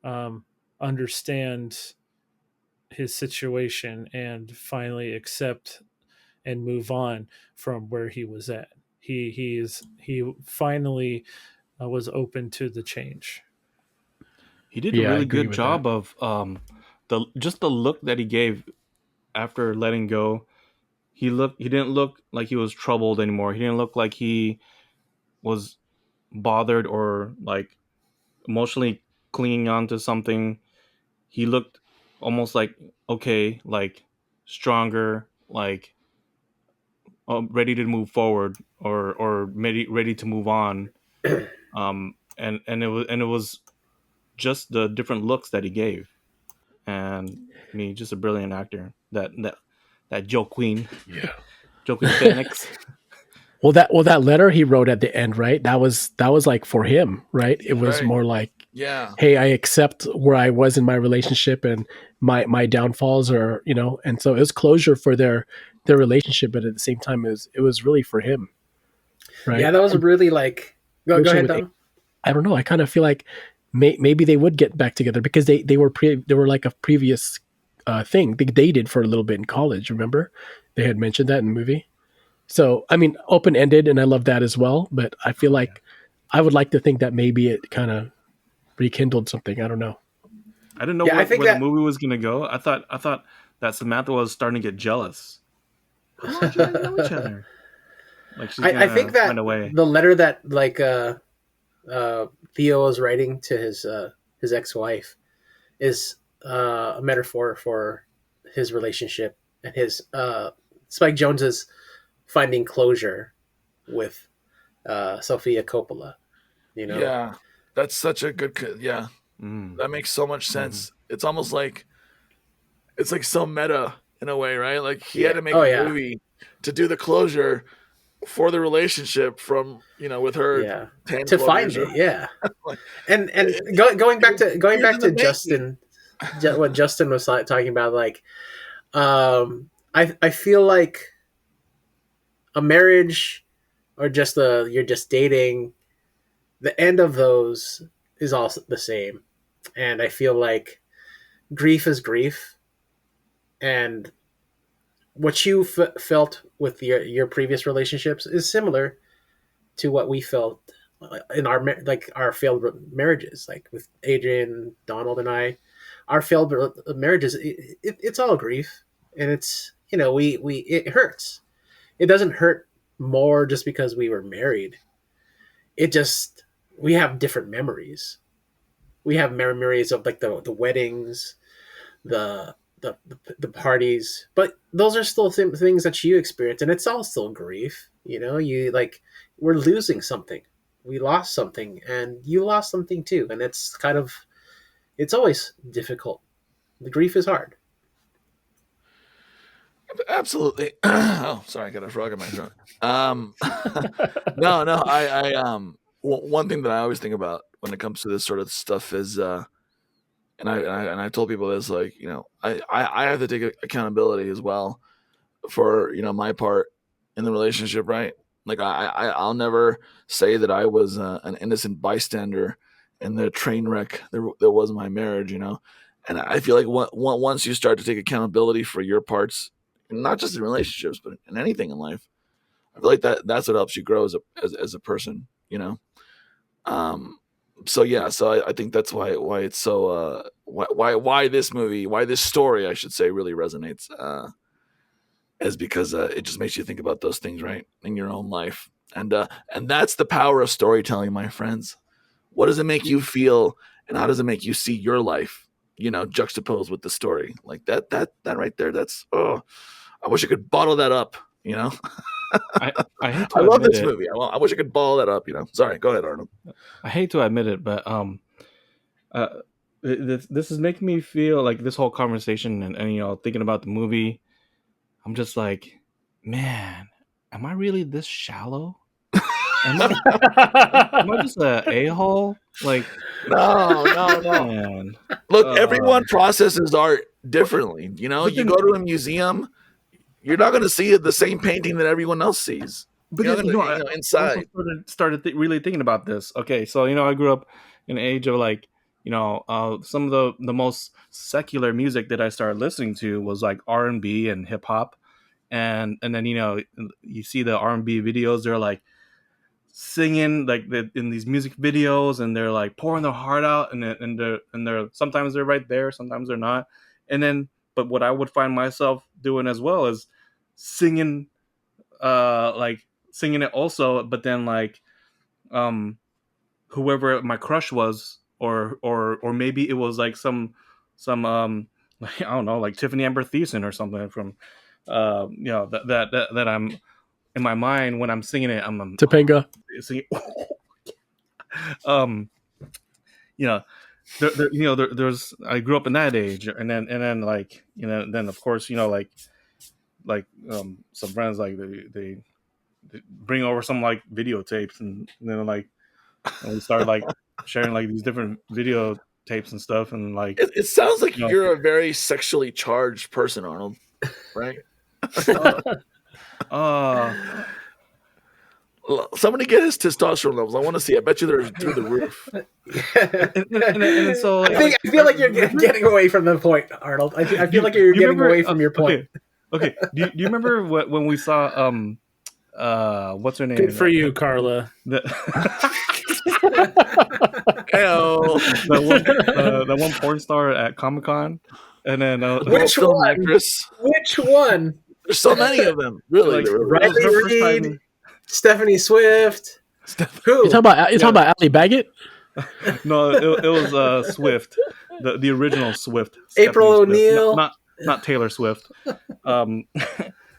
um, understand his situation and finally accept and move on from where he was at. He finally was open to the change. He did a Yeah, I really agree good with that. job of the look that he gave after letting go. He didn't look like he was troubled anymore. He didn't look like he was bothered or like emotionally clinging on to something. He looked almost like okay, like stronger, like ready to move forward or ready to move on. And it was just the different looks that he gave. And I mean, just a brilliant actor. That Joaquin, Yeah. Joaquin Phoenix. Well, that letter he wrote at the end, right? That was like for him, right? It Yeah. was Right. more like Yeah. hey, I accept where I was in my relationship and my downfalls, or and so it was closure for their relationship, but at the same time it was really for him, Yeah, right? that was really like. Go Unfortunately, ahead, with Dom. I don't know. I kind of feel like maybe they would get back together because they were like a previous thing. They dated for a little bit in college. Remember, they had mentioned that in the movie. So I mean, open ended, and I love that as well. But I feel Oh, yeah. like I would like to think that maybe it kind of rekindled something. I don't know. I didn't know Yeah, I think where the that. movie was gonna go. I thought that Samantha was starting to get jealous. How long did you guys know each other? Like she's I think gonna find that a way. the letter that like Theo was writing to his ex-wife is a metaphor for his relationship and his Spike Jones's finding closure with Sofia Coppola. You know, Yeah. That's such a good yeah. Mm. That makes so much Hmm. sense. It's almost like it's like so meta in a way, right? Like he had yeah. to make Oh a yeah, movie to do the closure for the relationship from, with her yeah. 10, To 12 find years. it, yeah. Like, And it, going years back in the to making. Justin, what Justin was talking about, like, I feel like a marriage or just you're just dating, the end of those is all the same, and I feel like grief is grief, and what you felt with your previous relationships is similar to what we felt in our like our failed marriages, like with Adrian, Donald, and I. Our failed marriages, it's all grief, and it's we it hurts. It doesn't hurt more just because we were married. It just we have different memories. We have memories of like the weddings, the parties, but those are still things that you experience, and it's all still grief. You like we're losing something. We lost something, and you lost something too, and it's always difficult. The grief is hard. Absolutely. Oh, sorry, I got a frog in my throat. Um, no, no, one thing that I always think about when it comes to this sort of stuff is, and I told people this, like, I have to take accountability as well for, my part in the relationship, right? Like, I'll never say that I was an innocent bystander in the train wreck that was my marriage, and I feel like once you start to take accountability for your parts, not just in relationships, but in anything in life, I feel like that's what helps you grow as a person, Um, so yeah, so I think that's why it's so why this movie, why this story, I should say, really resonates, is because it just makes you think about those things, right, in your own life, and that's the power of storytelling, my friends. What does it make you feel, and how does it make you see your life? Juxtaposed with the story, like that right there. That's, oh, I wish I could bottle that up. I hate I to love admit this it. movie. I wish I could bottle that up. Sorry, go ahead, Arnold. I hate to admit it, but uh, this is making me feel like this whole conversation and thinking about the movie. I'm just like, man, am I really this shallow? Am I am I just a hole? Like, No, no, no. man. Look, Uh, everyone processes art but differently. but You then go to a museum, you're not going to see the same painting that everyone else sees. but You're then not going to, I also inside. started really thinking about this. Okay, so I grew up in an age of like some of the most secular music that I started listening to was like R&B and hip hop, and then you see the R&B videos. They're like singing like in these music videos, and they're like pouring their heart out, and they're sometimes they're right there, sometimes they're not. And then, but what I would find myself doing as well is singing, like singing it also, but then like um whoever my crush was, or maybe it was like some like, I don't know, like Tiffany Amber Thiessen or something from that I'm in my mind when I'm singing it. I'm Topanga. singing. um you know there's I grew up in that age, and then like then of course some friends like they bring over some like videotapes, and like and we started like sharing like these different video tapes and stuff, and like It sounds like you know, you're a very sexually charged person, Arnold. Right? uh, Somebody get his testosterone levels. I want to see. I bet you they're through the roof. and so I feel like you're getting away from the point, Arnold. I feel like you're getting away from your point. Okay. Do you remember when we saw what's her name? Good for you, Carla. That one porn star at Comic-Con, and then Which one? Actress. Which one? There's so many of them. Really, like, Riley Reid, Stephanie Swift. Who? You talking about Ali Baggett? No, it was Swift, the original Swift. April O'Neil. Not Taylor Swift.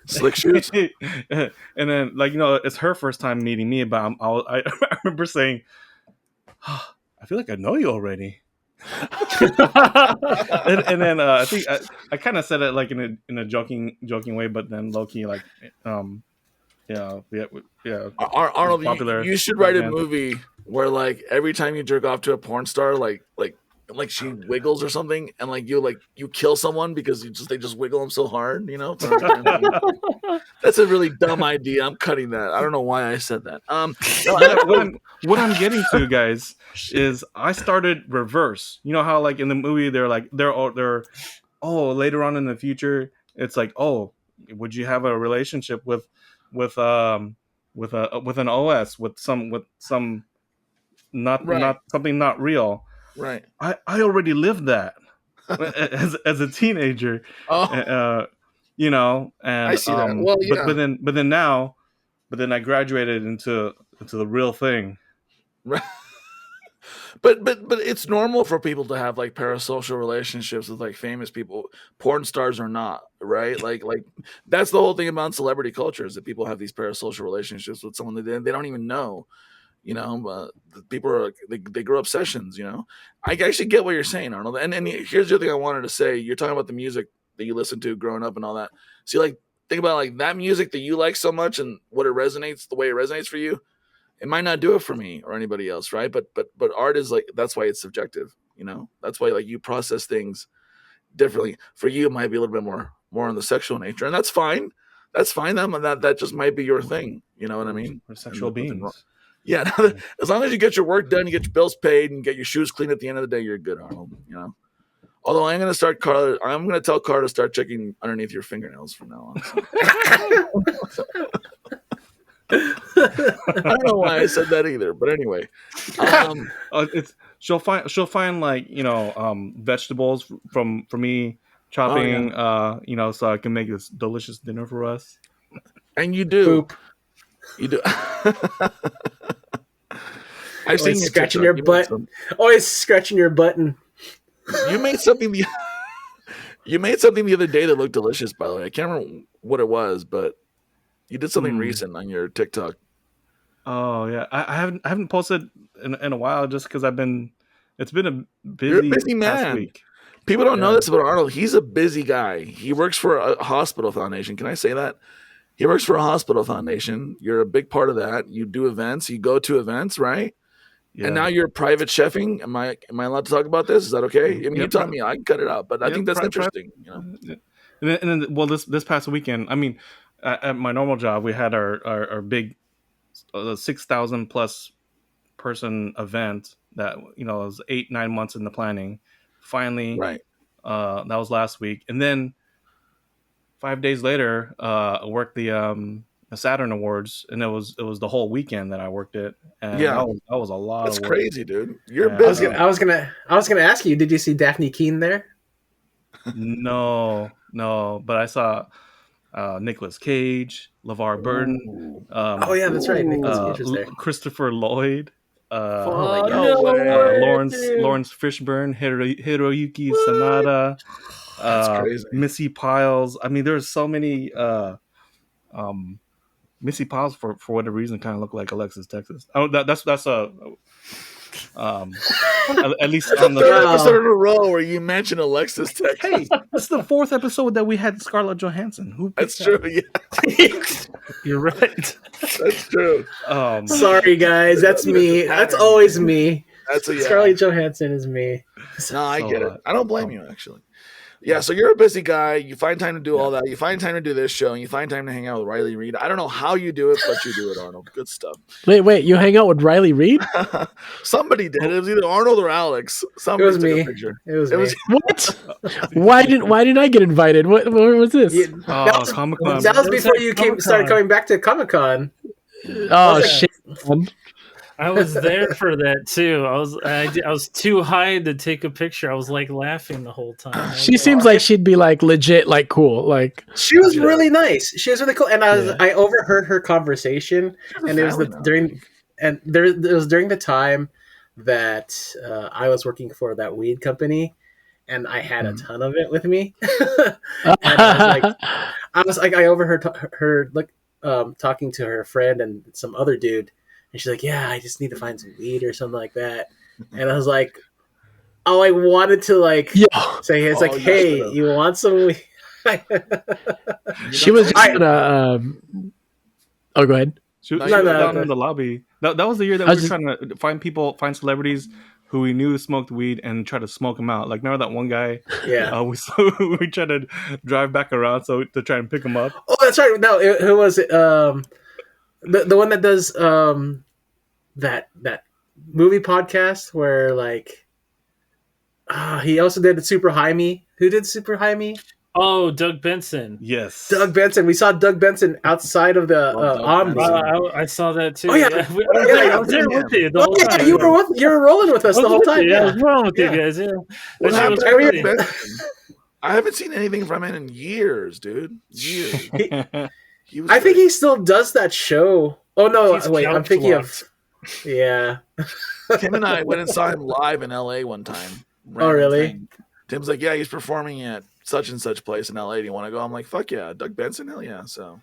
Slick shoes. And then, like, you know, it's her first time meeting me, but I remember saying, oh, I feel like I know you already. and then I think I kind of said it like in a joking way, but then low key like yeah. Arnold, popular you should write a band. movie where like every time you jerk off to a porn star, like she wiggles or something, and like you kill someone because they just wiggle them so hard, you know. That's a really dumb idea. I'm cutting that. I don't know why I said that. What I'm getting to, guys, is I started reverse. You know how like in the movie they're later on in the future it's like, oh, would you have a relationship with an OS with some not something not real. Right. I already lived that as a teenager. You know, and I see that. Well, yeah. but then I graduated into the real thing. Right. But it's normal for people to have like parasocial relationships with like famous people. Porn stars are not, right? Like that's the whole thing about celebrity culture is that people have these parasocial relationships with someone that they don't even know. You know, people are they grow obsessions. You know, I actually get what you're saying, Arnold. And here's the other thing I wanted to say. You're talking about the music that you listen to growing up and all that. So like think about like that music that you like so much and what it resonates, the way it resonates for you. It might not do it for me or anybody else, right? But art is like that's why it's subjective. You know, that's why like you process things differently. For you, it might be a little bit more on the sexual nature, and that's fine. That's fine. That just might be your thing. You know what I mean? We're sexual beings. Yeah, as long as you get your work done, you get your bills paid, and get your shoes clean at the end of the day, you're good, Arnold. You know. Although I'm going to tell Carla to start checking underneath your fingernails from now on. So. I don't know why I said that either, but anyway, she'll find like you know vegetables from me chopping, you know, so I can make this delicious dinner for us. And you do. Poop. You do. I've seen you scratching your butt. Always scratching your button. You made something the other day that looked delicious. By the way, I can't remember what it was, but you did something recent on your TikTok. Oh yeah, I haven't posted in a while just because it's been a You're a busy man. week. People don't know this about Arnold. He's a busy guy. He works for a hospital foundation. Can I say that? He works for a hospital foundation. You're a big part of that. You do events. You go to events, right? Yeah. And now you're private chefing. Am I allowed to talk about this? Is that okay? I mean, you tell me. I can ut it out, but I think that's interesting. You know. And then, well, this past weekend, I mean, at my normal job, we had our big 6,000 plus person event that you know was 8-9 months in the planning. Finally, right. That was last week, and then 5 days later, I worked the Saturn Awards, and it was the whole weekend that I worked it. And that was a lot. That's of work. Crazy, dude. You're busy. I was gonna ask you. Did you see Daphne Keane there? No, but I saw Nicolas Cage, LeVar Burton. Oh yeah, that's right. Nicolas Cage was there. Christopher Lloyd. Lawrence Fishburne, Hiroyuki Sanada. That's crazy. Missy Piles. I mean, there's so many. Missy Piles, for whatever reason, kind of look like Alexis Texas. Oh, that's At least That's the on the third episode in a row where you mention Alexis Texas. Hey, this is the 4th episode that we had Scarlett Johansson. Who That's picked true. that? Yeah, You're right. that's true. Sorry, guys. That's me. That's always me. That's a Scarlett Johansson is me. No, I So, get it. I don't blame you, actually. Yeah, so you're a busy guy. You find time to do all that. You find time to do this show, and you find time to hang out with Riley Reid. I don't know how you do it, but you do it, Arnold. Good stuff. Wait, you hang out with Riley Reid? Somebody did. It was either Arnold or Alex. It Somebody was took me. a picture. It was me. What? Why didn't I get invited? What was this? Comic Con. That was before you Comic-Con. started coming back to Comic Con. Oh shit! man. I was there for that too. I was too high to take a picture. I was like laughing the whole time. She seems like she'd be like legit, like cool, like. She was really nice. She was really cool, and Yeah. I overheard her conversation, and it was during the time that I was working for that weed company, and I had a ton of it with me. And I overheard her talking to her friend and some other dude, and she's like, "Yeah, I just need to find some weed or something like that." And I was like, "Oh, I wanted to say, it's like, hey, you want some weed?" She was just gonna. Oh, go ahead. She was No, down in the lobby. That was the year that we were trying to find celebrities who we knew smoked weed and try to smoke them out. Like, remember that one guy? Yeah. We tried to drive back around to try and pick him up. Oh, that's right. No, who was it? The one that does that movie podcast where he also did Super High Me. Who did Super High Me? Oh, Doug Benson. Yes. Doug Benson. We saw Doug Benson outside of the Omni. I saw that too. Oh, yeah. I was there with you the whole time. You were rolling with us the whole time. I was rolling with you guys. Yeah. What That shit was happened funny. to Benson? I haven't seen anything from him in years, dude. Years. He was I think he still does that show. Oh no! He's Wait, I'm thinking of. Yeah. Tim and I went and saw him live in LA one time. Oh, really? Thing. Tim's like, yeah, he's performing at such and such place in LA. Do you want to go? I'm like, fuck yeah, Doug Benson, hell yeah. So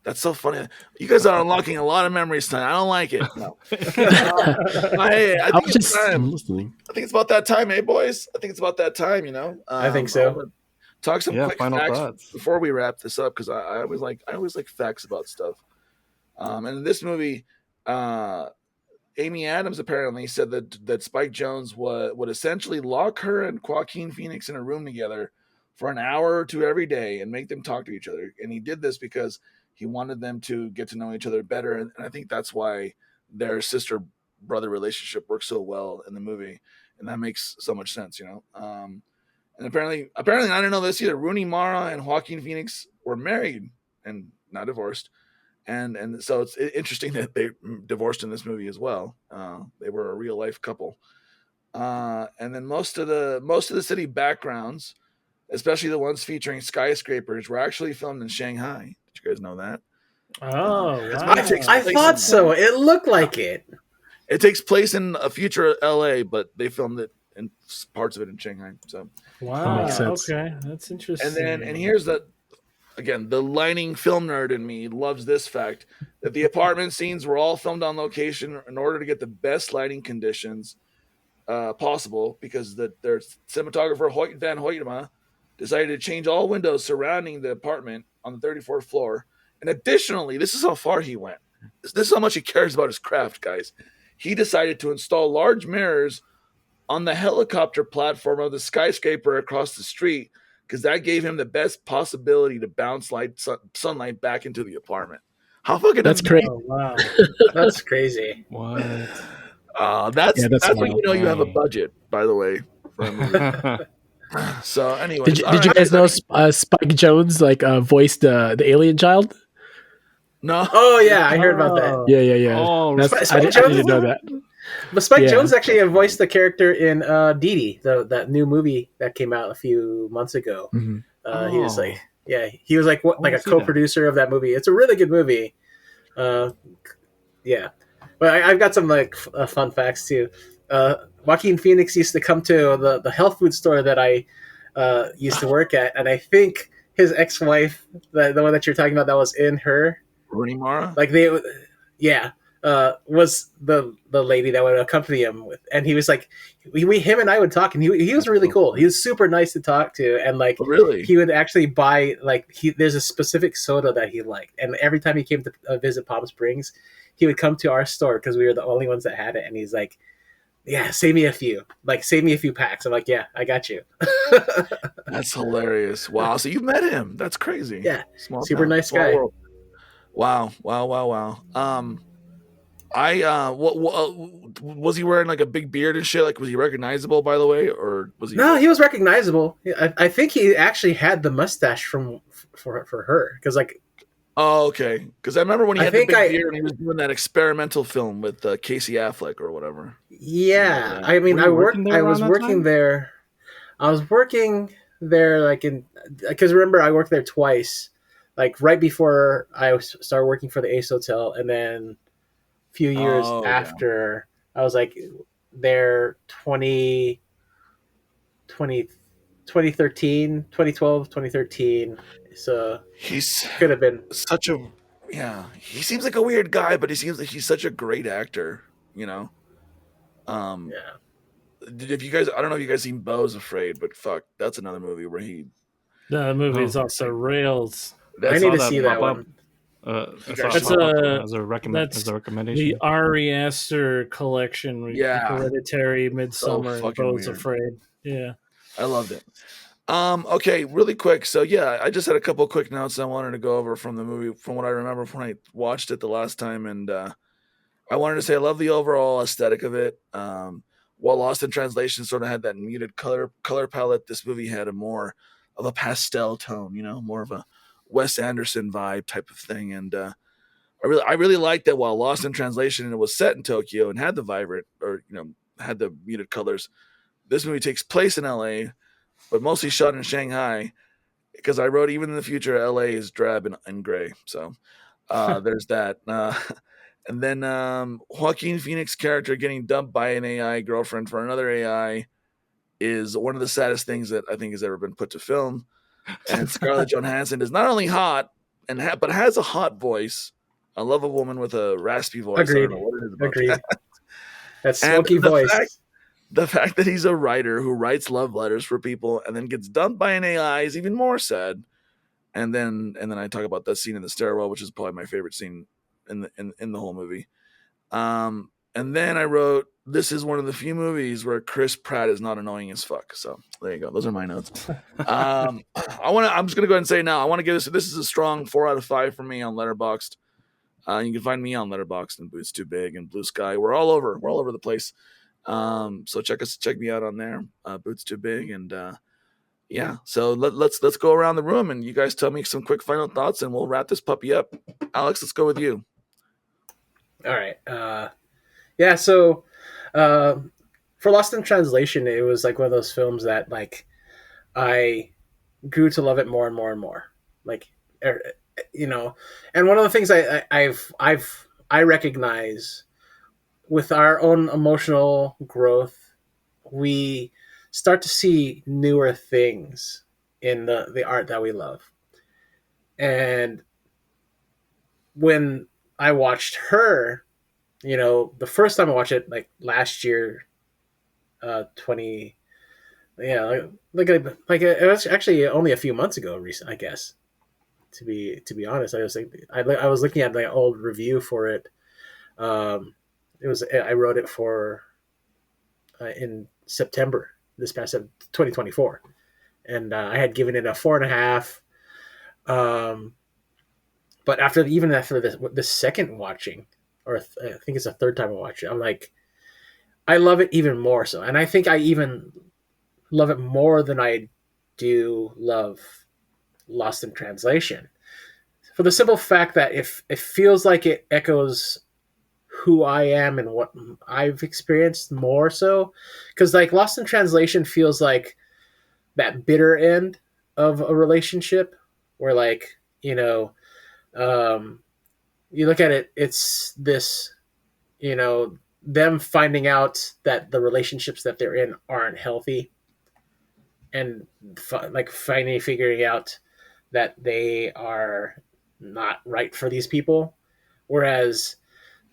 that's so funny. You guys are unlocking a lot of memories tonight. I don't like it. No. Hey, I think it's time. Listening. I think it's about that time, eh, boys? I think it's about that time. I think so. Talk some quick final facts thoughts before we wrap this up, because I always like facts about stuff. And in this movie, Amy Adams apparently said that Spike Jonze would essentially lock her and Joaquin Phoenix in a room together for an hour or two every day and make them talk to each other. And he did this because he wanted them to get to know each other better. And I think that's why their sister-brother relationship works so well in the movie. And that makes so much sense, And apparently, I didn't know this either. Rooney Mara and Joaquin Phoenix were married and not divorced. And so it's interesting that they divorced in this movie as well. They were a real life couple. And then most of the city backgrounds, especially the ones featuring skyscrapers, were actually filmed in Shanghai. Did you guys know that? Oh, wow. I thought so. It looked like it. It takes place in a future LA, but they filmed it in parts of it in Shanghai. So Wow. Makes sense. Okay, that's interesting. and here's the lighting film nerd in me loves this fact that the apartment scenes were all filmed on location in order to get the best lighting conditions possible, because their cinematographer Hoyt Van Hoytema decided to change all windows surrounding the apartment on the 34th floor. And additionally, this is how far he went. This is how much he cares about his craft, guys. He decided to install large mirrors on the helicopter platform of the skyscraper across the street, because that gave him the best possibility to bounce sunlight back into the apartment. How fucking That's amazing. great. Oh, wow. That's crazy. What? That's when wild. you know you have a budget, by the way. For a movie. So anyway, Did you guys know Spike Jonze voiced the alien child? No. Oh yeah, I heard about that. Yeah. Oh, Spike I didn't know that. But Spike Yeah. Jonze actually voiced the character in Dee Dee, that new movie that came out a few months ago. Mhm. He was he was like a see co-producer of that movie. It's a really good movie. Yeah, but I've got some fun facts too. Joaquin Phoenix used to come to the health food store that I used to work at, and I think his ex-wife, the one that you're talking about, that was in her. Rooney Mara? Yeah. was the lady that would accompany him with, and he was like, him and I would talk, and he was That's really so cool. He funny. was super nice to talk to, and like Oh, really? he would actually buy like there's a specific soda that he liked, and every time he came to visit Palm Springs, he would come to our store because we were the only ones that had it, and he's like, yeah, save me a few, like save me a few packs. I'm like, yeah, I got you. That's hilarious. Wow. So you've met him. That's crazy. Yeah, Small super town, nice small guy. world. Wow. Wow. Wow. Wow. I what was he wearing like a big beard and shit? Like, was he recognizable by the way, or was he No, like? he was recognizable. I think he actually had the mustache from for her because like Oh, okay. Because I remember when he I had the think big beard and he was doing that experimental film with Casey Affleck or whatever. You remember yeah, that? I mean Were you working there I around was that working time? there. I was working there like in because remember I worked there twice, like right before I started working for the Ace Hotel, and then a few years Oh yeah. after I was like there 20 2013, 2012, 2013. So He's could have been. such a yeah. He seems like a weird guy, but he seems like he's such a great actor. You know. Um, Yeah. if you guys, I don't know if you guys seen Beau's Afraid, but fuck, that's another movie where he The movie is No, also rails. I I that's need saw to that see pop that up. one. you I saw guys it That's should. pop up a as a that's the recommendation. Ari Aster collection: Yeah, Hereditary, so Midsummer, and fucking Beau's weird. Afraid. Yeah. I loved it. Okay, really quick. So yeah, I just had a couple quick notes I wanted to go over from the movie, from what I remember from when I watched it the last time, and I wanted to say I love the overall aesthetic of it. While Lost in Translation sort of had that muted color palette, this movie had a more of a pastel tone, more of a Wes Anderson vibe type of thing. And I really liked that while Lost in Translation it was set in Tokyo and had the vibrant or had the muted colors. This movie takes place in LA, but mostly shot in Shanghai because I wrote even in the future LA is drab and gray. So there's that. And then Joaquin Phoenix character getting dumped by an AI girlfriend for another AI is one of the saddest things that I think has ever been put to film. And Scarlett Johansson is not only hot but has a hot voice. I love a woman with a raspy voice. I don't know Agreed. what it is about that. Agreed. That And smoky voice. the fact that he's a writer who writes love letters for people and then gets dumped by an AI is even more sad. And then I talk about that scene in the stairwell, which is probably my favorite scene in the whole movie. And then I wrote, this is one of the few movies where Chris Pratt is not annoying as fuck. So there you go. Those are my notes. I'm just gonna go ahead and say now, I want to give this is a strong 4 out of 5 for me on Letterboxd. You can find me on Letterboxd and Boots Too Big and Blue Sky. We're all over the place. So check me out on there. Boots Too Big and yeah. So let's go around the room and you guys tell me some quick final thoughts and we'll wrap this puppy up. Alex, let's go with you. All right. Yeah. So, uh, for Lost in Translation, it was like one of those films that like I grew to love it more and more and more. Like, er, and one of the things I recognize with our own emotional growth, we start to see newer things in the art that we love. And when I watched her, the first time I watched it, like last year, 20, yeah, it was actually only a few months ago, recent, I guess. To be honest, I was looking at the old review for it. I wrote it for in September this past 2024, and I had given it a 4.5. Um, but after the second watching, or I think it's the third time I watched it, I'm like, I love it even more so, and I think I even love it more than I do love Lost in Translation, for the simple fact that if it feels like it echoes who I am and what I've experienced more so, because like Lost in Translation feels like that bitter end of a relationship where like um, you look at it, it's this them finding out that the relationships that they're in aren't healthy, and like finally figuring out that they are not right for these people, whereas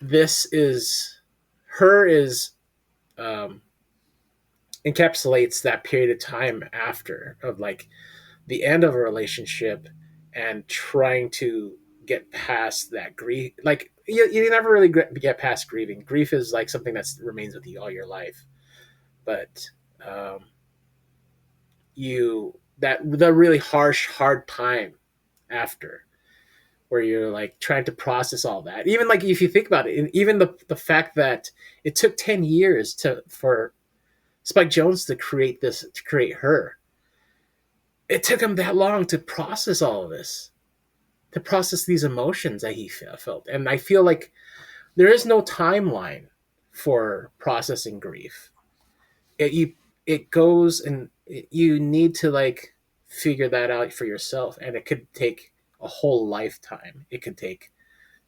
this is her is um, encapsulates that period of time after of like the end of a relationship and trying to get past that grief. Like you never really get past grieving. Grief is like something that remains with you all your life, but um, you that the really harsh hard time after where you're like trying to process all that. Even like if you think about it, and even the fact that it took 10 years to for Spike Jones to create this, to create her. It took him that long to process all of this, to process these emotions that he felt. And I feel like there is no timeline for processing grief. It goes and you need to like figure that out for yourself, and it could take a whole lifetime. It could take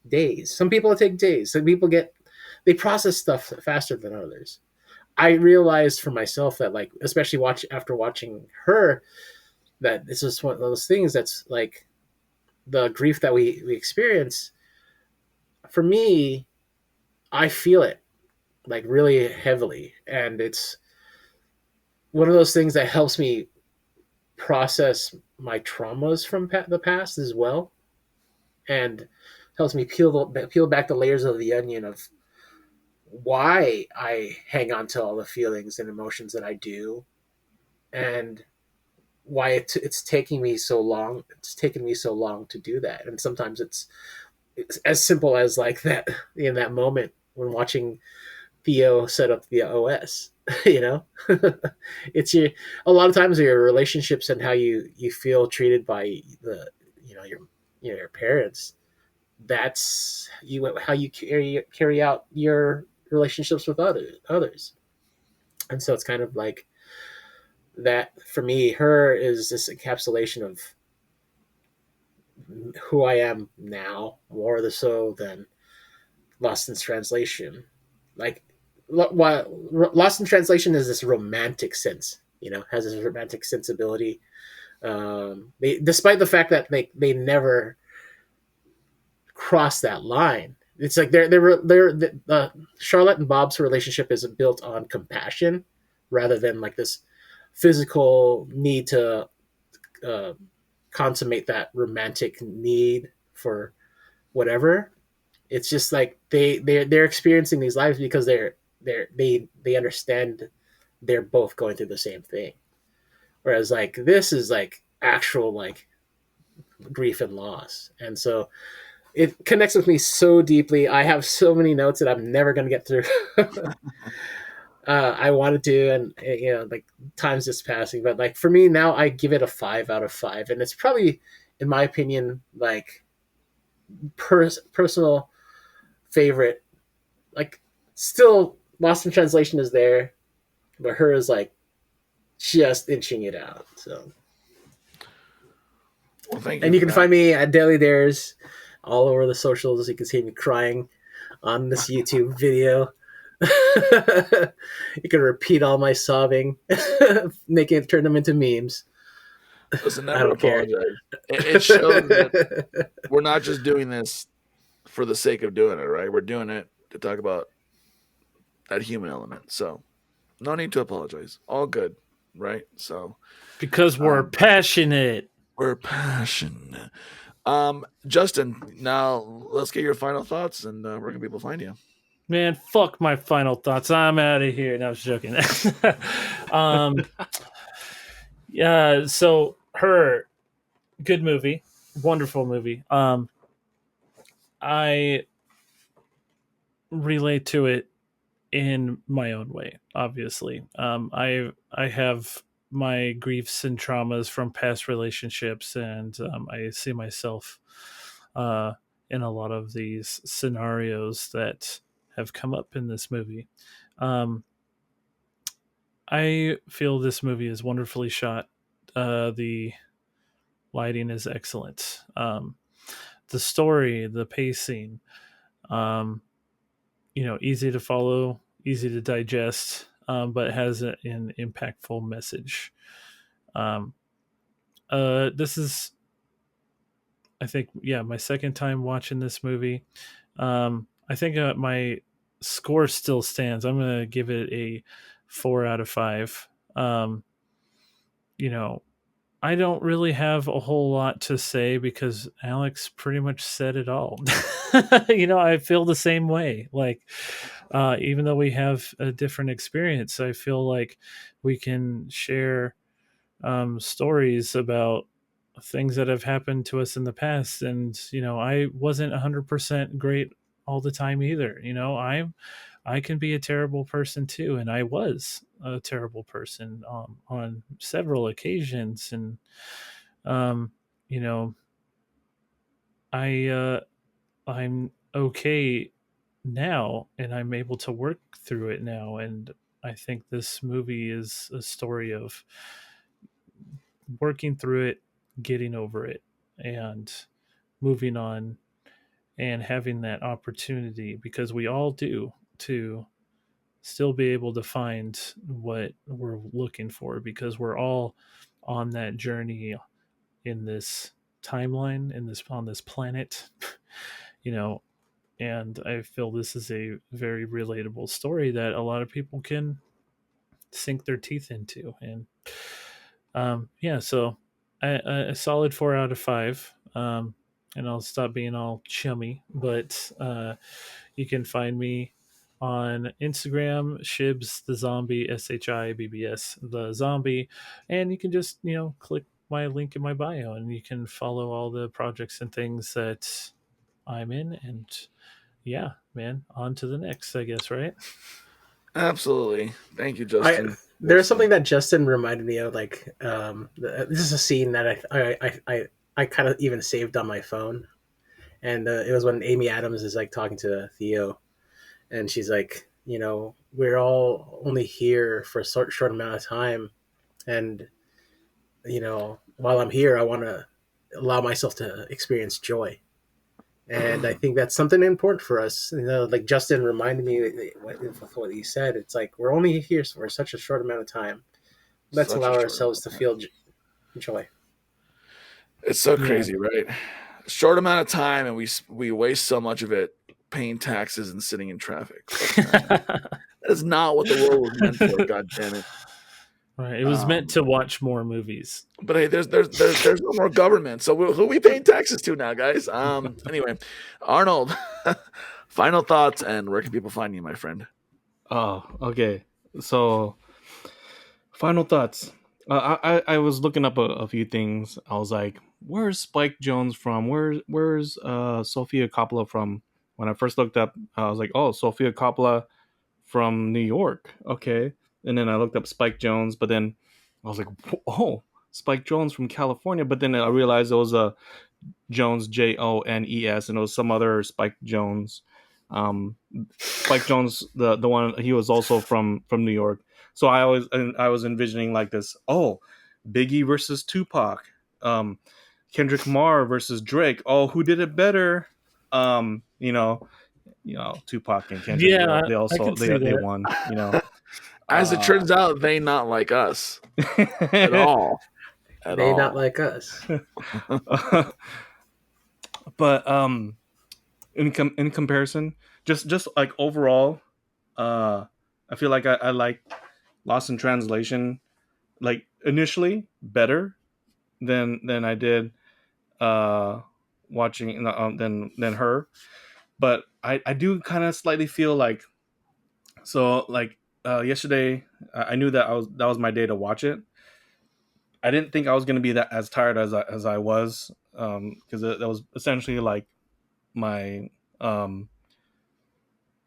days. Some people take days. Some people they process stuff faster than others. I realized for myself that like, especially after watching her, that this is one of those things that's like the grief that we experience. For me, I feel it like really heavily, and it's one of those things that helps me process my traumas from the past as well, and helps me peel back the layers of the onion of why I hang on to all the feelings and emotions that I do, and why it's taking me so long. It's taken me so long to do that, and sometimes it's as simple as like that in that moment when watching Theo set up the OS. You know, it's a lot of times your relationships and how you feel treated by the your parents. That's how you carry out your relationships with others, and so it's kind of like that for me. Her is this encapsulation of who I am now, more so than Lost in Translation. Like, what Lost in Translation is this romantic sense, has this romantic sensibility. Despite the fact that they never cross that line, it's like Charlotte and Bob's relationship is built on compassion rather than like this physical need to uh, consummate that romantic need for whatever. It's just like they're experiencing these lives because they understand they're both going through the same thing. Whereas like this is like actual like grief and loss, and so it connects with me so deeply. I have so many notes that I'm never going to get through. I wanted to, and like time's just passing. But like for me now, I give it a 5 out of 5, and it's probably, in my opinion, like personal favorite. Like still, Lost in Translation is there, but her is like just inching it out. So, Well, thank you. and you For can that. find me at Daily Dares all over the socials. You can see me crying on this YouTube video. You can repeat all my sobbing, turn them into memes. Listen, I never don't care. apologize. It shows that we're not just doing this for the sake of doing it, right? We're doing it to talk about that human element. So, no need to apologize. All good, right? So, Because we're passionate. we're passionate. Justin, now let's get your final thoughts and where can people find you? Man, fuck my final thoughts. I'm out of here. No, I was joking. Yeah, so her, good movie, wonderful movie. I relate to it in my own way, obviously. I have my griefs and traumas from past relationships, and I see myself in a lot of these scenarios that have come up in this movie. Um, I feel this movie is wonderfully shot. The lighting is excellent. The story, the pacing, um, easy to follow, easy to digest, but has an impactful message. Um, this is, I think, yeah, my second time watching this movie. I think my score still stands. I'm gonna give it a 4 out of 5. Um, you know, I don't really have a whole lot to say because Alex pretty much said it all. I feel the same way. Like, even though we have a different experience, I feel like we can share stories about things that have happened to us in the past. And I wasn't 100% great all the time either. I can be a terrible person too, and I was a terrible person on several occasions. And um, you know, I I'm okay now, and I'm able to work through it now. And I think this movie is a story of working through it, getting over it, and moving on, and having that opportunity, because we all do, to still be able to find what we're looking for, because we're all on that journey in this timeline, in this on this planet. you know and I feel this is a very relatable story that a lot of people can sink their teeth into. And yeah, so a solid 4 out of 5. And I'll stop being all chummy, but you can find me on Instagram, Shibs the Zombie, SHIBBS the Zombie, and you can just click my link in my bio, and you can follow all the projects and things that I'm in. And yeah, man, on to the next, I guess, right? Absolutely. Thank you, I Justin. There's something that Justin reminded me of. Like, this is a scene that I kind of even saved on my phone, and it was when Amy Adams is like talking to Theo, and she's like, we're all only here for a short amount of time, and while I'm here, I want to allow myself to experience joy. And I think that's something important for us. Like Justin reminded me with what he said. It's like we're only here for such a short amount of time. Let's Such a allow short amount ourselves of to time. feel joy. It's so Yeah. crazy, right? Short amount of time, and we waste so much of it paying taxes and sitting in traffic. That is not what the world was meant for. God damn it! Right. It was meant to watch more movies. But hey, there's no more government, so who are we paying taxes to now, guys? Anyway, Arnold, final thoughts, and where can people find you, my friend? Oh, okay. So, final thoughts. I was looking up a few things. I was like, "Where's Spike Jones from? Where's Sofia Coppola from?" When I first looked up, I was like, "Oh, Sofia Coppola from New York." Okay, and then I looked up Spike Jones, but then I was like, "Oh, Spike Jones from California." But then I realized it was a Jones, Jones, and it was some other Spike Jones. Um, Spike Jones, the one, he was also from New York. So I was envisioning like this. Oh, Biggie versus Tupac, Kendrick Lamar versus Drake. Oh, who did it better? You know, Tupac and Kendrick. Yeah, They I also can see they that. won. As it Uh, turns out, they not like us at all. At They not all. like us. but in comparison, just like overall, I feel like I like Lost in Translation, like initially better than I did uh watching than her. But I do kind of slightly feel like, so like yesterday I knew that was my day to watch it. I didn't think I was going to be that as tired as I was, because that was essentially like my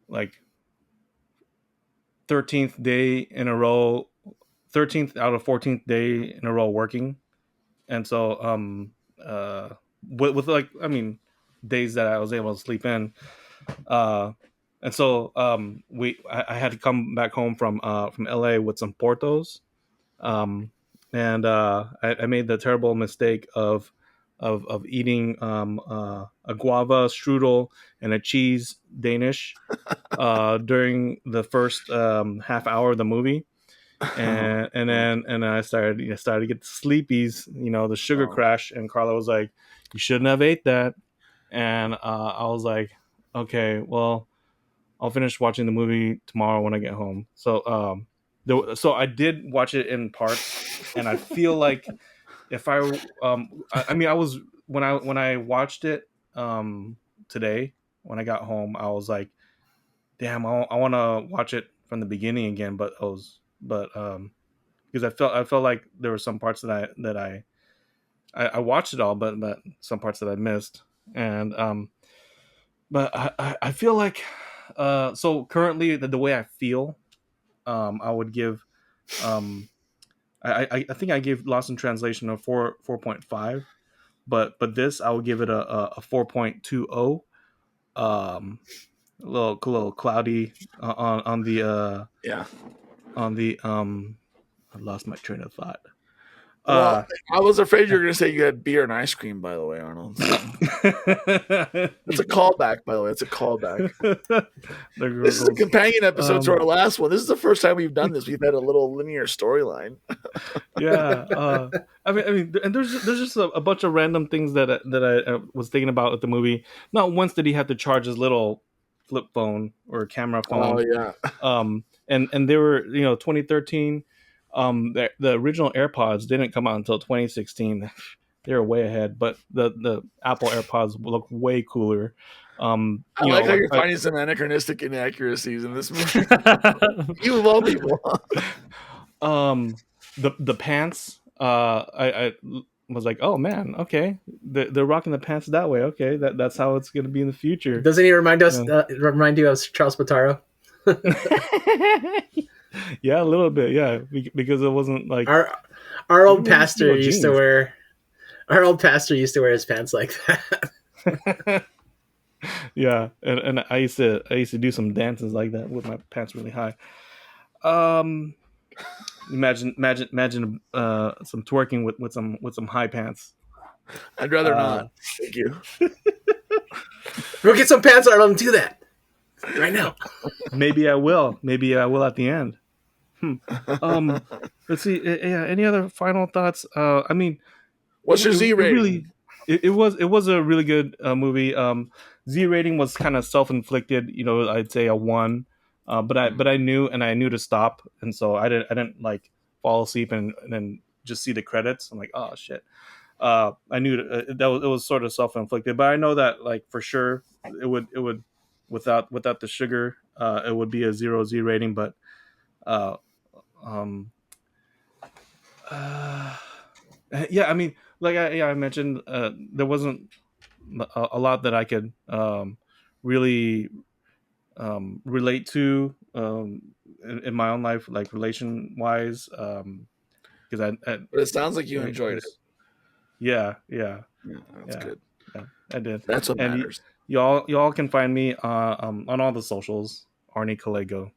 like 13th day in a row, 13th out of 14th day in a row working. And so with like, I mean, days that I was able to sleep in, uh and so I had to come back home from LA with some Portos, and I made the terrible mistake of eating a guava strudel and a cheese Danish during the first half hour of the movie, and I started to get the sleepies, the sugar Oh, crash, and Carla was like, "You shouldn't have ate that," and I was like, "Okay, well." I'll finish watching the movie tomorrow when I get home. So so I did watch it in parts, and I feel like if I mean, I was when I watched it today when I got home, I was like, damn, I want to watch it from the beginning again, but because I felt like there were some parts that I watched it all, but some parts that I missed, and but I feel like so currently the way I feel, I would give um I think I gave Lost in Translation a 4.5, but this I would give it a 4.20. A little cloudy on the Yeah. on the I lost my train of thought. Well, I was afraid you were going to say you had beer and ice cream, by the way, Arnold. So. It's a callback, by the way. It's a callback. This is a companion episode to our last one. This is the first time we've done this. We've had a little linear storyline. Yeah, I mean, and there's just a bunch of random things that I was thinking about with the movie. Not once did he have to charge his little flip phone or camera phone. Oh yeah. And they were 2013. The original AirPods didn't come out until 2016. They were way ahead, but the Apple AirPods look way cooler. I like how you're finding some anachronistic inaccuracies in this movie. You of all people. The pants. I was like, oh man, okay, they're rocking the pants that way. Okay, that's how it's gonna be in the future. Doesn't he remind you of Charles Spataro? Yeah, a little bit. Yeah, because it wasn't like our old pastor used to wear. Our old pastor used to wear his pants like that. Yeah, and I used to do some dances like that with my pants really high. Imagine some twerking with some high pants. I'd rather not. Thank you. Go get some pants, Arnold, and do that right now. Maybe I will. Maybe I will at the end. Let's see. Yeah. Any other final thoughts? I mean, what's your Z rating? It was a really good movie. Z rating was kind of self-inflicted. I'd say a 1. But I knew to stop, and so I didn't like fall asleep and then just see the credits. I'm like, oh shit. I knew it was sort of self-inflicted, but I know that like for sure it would without the sugar, it would be a 0 Z rating. But yeah, I mean, like I mentioned, there wasn't a lot that I could really relate to in my own life, like relation wise, because but it sounds like you enjoyed it. Yeah, that's good. Yeah, I did. That's what matters. Y'all can find me on all the socials, Arnie Kalego.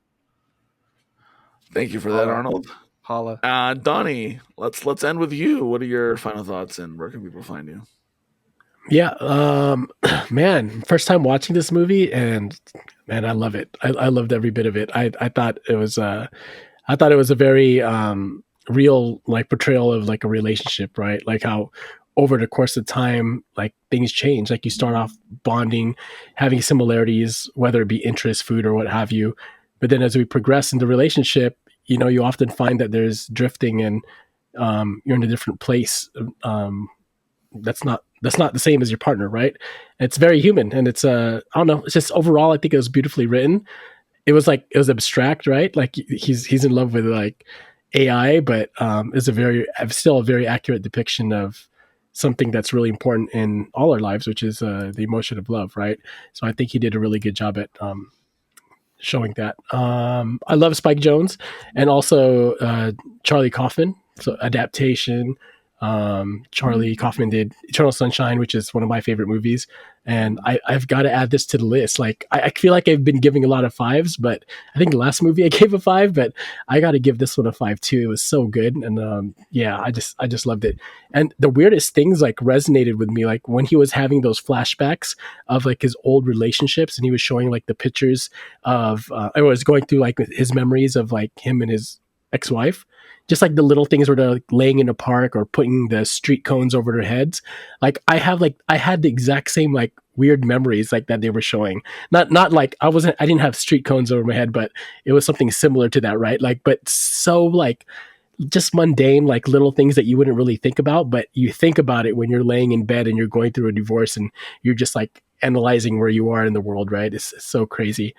Thank you for that, Arnold. Holla. Donnie, let's end with you. What are your final thoughts, and where can people find you? Yeah, man, first time watching this movie, and man, I love it. I loved every bit of it. I thought it was a very real like portrayal of like a relationship, right? Like how over the course of time, like things change. Like you start off bonding, having similarities, whether it be interest, food, or what have you. But then as we progress in the relationship, you often find that there's drifting, and you're in a different place. That's not the same as your partner, right? It's very human, and it's I don't know. It's just overall, I think it was beautifully written. It was abstract, right? Like he's in love with like AI, but it's still a very accurate depiction of something that's really important in all our lives, which is the emotion of love, right? So I think he did a really good job at showing that. I love Spike Jonze, and also Charlie Kaufman. So adaptation. Charlie Kaufman did Eternal Sunshine, which is one of my favorite movies, and I've got to add this to the list. Like I feel like I've been giving a lot of 5s, but I think the last movie I gave a 5, but I got to give this one a 5 too. It was so good, and yeah, I just loved it. And the weirdest things like resonated with me, like when he was having those flashbacks of like his old relationships, and he was showing like the pictures of I was going through like his memories of like him and his ex-wife. Just like the little things where they're like laying in a park or putting the street cones over their heads. Like I had the exact same like weird memories like that they were showing. Not like I didn't have street cones over my head, but it was something similar to that, right? Like, but so like just mundane, like little things that you wouldn't really think about, but you think about it when you're laying in bed and you're going through a divorce and you're just like analyzing where you are in the world, right? It's so crazy.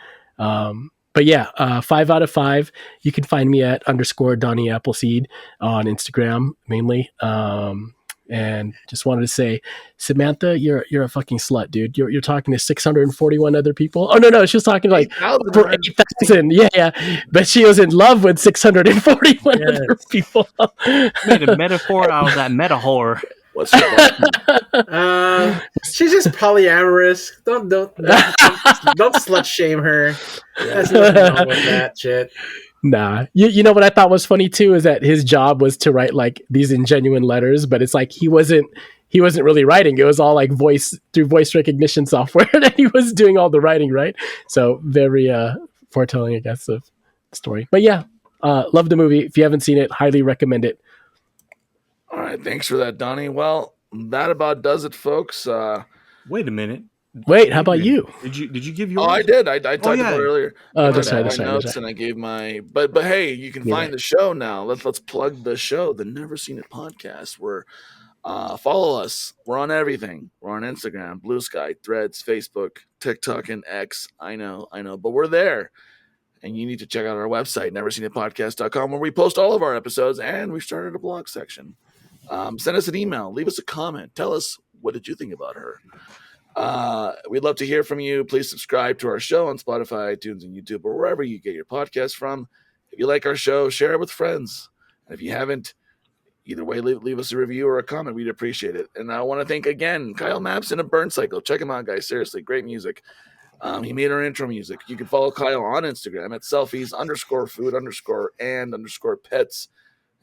But yeah, 5 out of 5. You can find me at _ Donnie Appleseed on Instagram mainly. And just wanted to say, Samantha, you're a fucking slut, dude. You're talking to 641 other people. Oh no, she was talking like 8,000. Yeah. But she was in love with 641 other people. Made a metaphor out of that meta whore. What's your she's just polyamorous. Don't slut shame her. There's nothing wrong with that shit. Nah, you know what I thought was funny too is that his job was to write like these ingenuine letters, but it's like he wasn't really writing. It was all like through voice recognition software that he was doing all the writing, right? So very foretelling, I guess, of the story. But yeah, love the movie. If you haven't seen it, highly recommend it. All right, thanks for that, Donnie. Well, that about does it, folks. Wait a minute. Wait, how about you? Did you give yours? Oh, I did. I talked about it earlier. Oh, that's my right. notes, and I gave my. But hey, you can find the show now. Let's plug the show, the Never Seen It podcast. Where follow us. We're on everything. We're on Instagram, Blue Sky, Threads, Facebook, TikTok, and X. I know, but we're there. And you need to check out our website, neverseenitpodcast.com, where we post all of our episodes, and we've started a blog section. Send us an email, leave us a comment, tell us what did you think about her. We'd love to hear from you. Please subscribe to our show on Spotify, iTunes, and YouTube, or wherever you get your podcasts from. If you like our show, share it with friends. And if you haven't, either way, leave us a review or a comment. We'd appreciate it. And I want to thank again Kyle Maps in a Burn Cycle. Check him out, guys. Seriously, great music. He made our intro music. You can follow Kyle on Instagram at selfies_food_and_pets.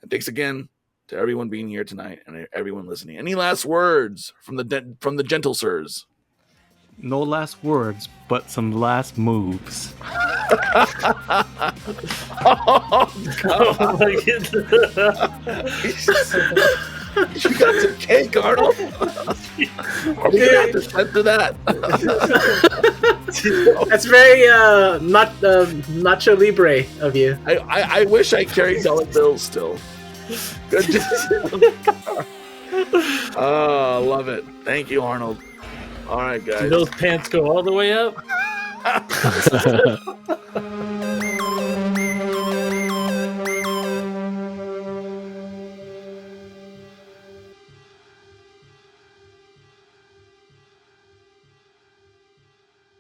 And thanks again to everyone being here tonight and everyone listening. Any last words from the gentle sirs? No last words, but some last moves. Oh, my goodness. You got some cake, Arnold. Are we gonna have to censor that? That's very Nacho Libre of you. I wish I carried dollar bills still. Good. Oh, love it. Thank you, Arnold. All right, guys. Do those pants go all the way up?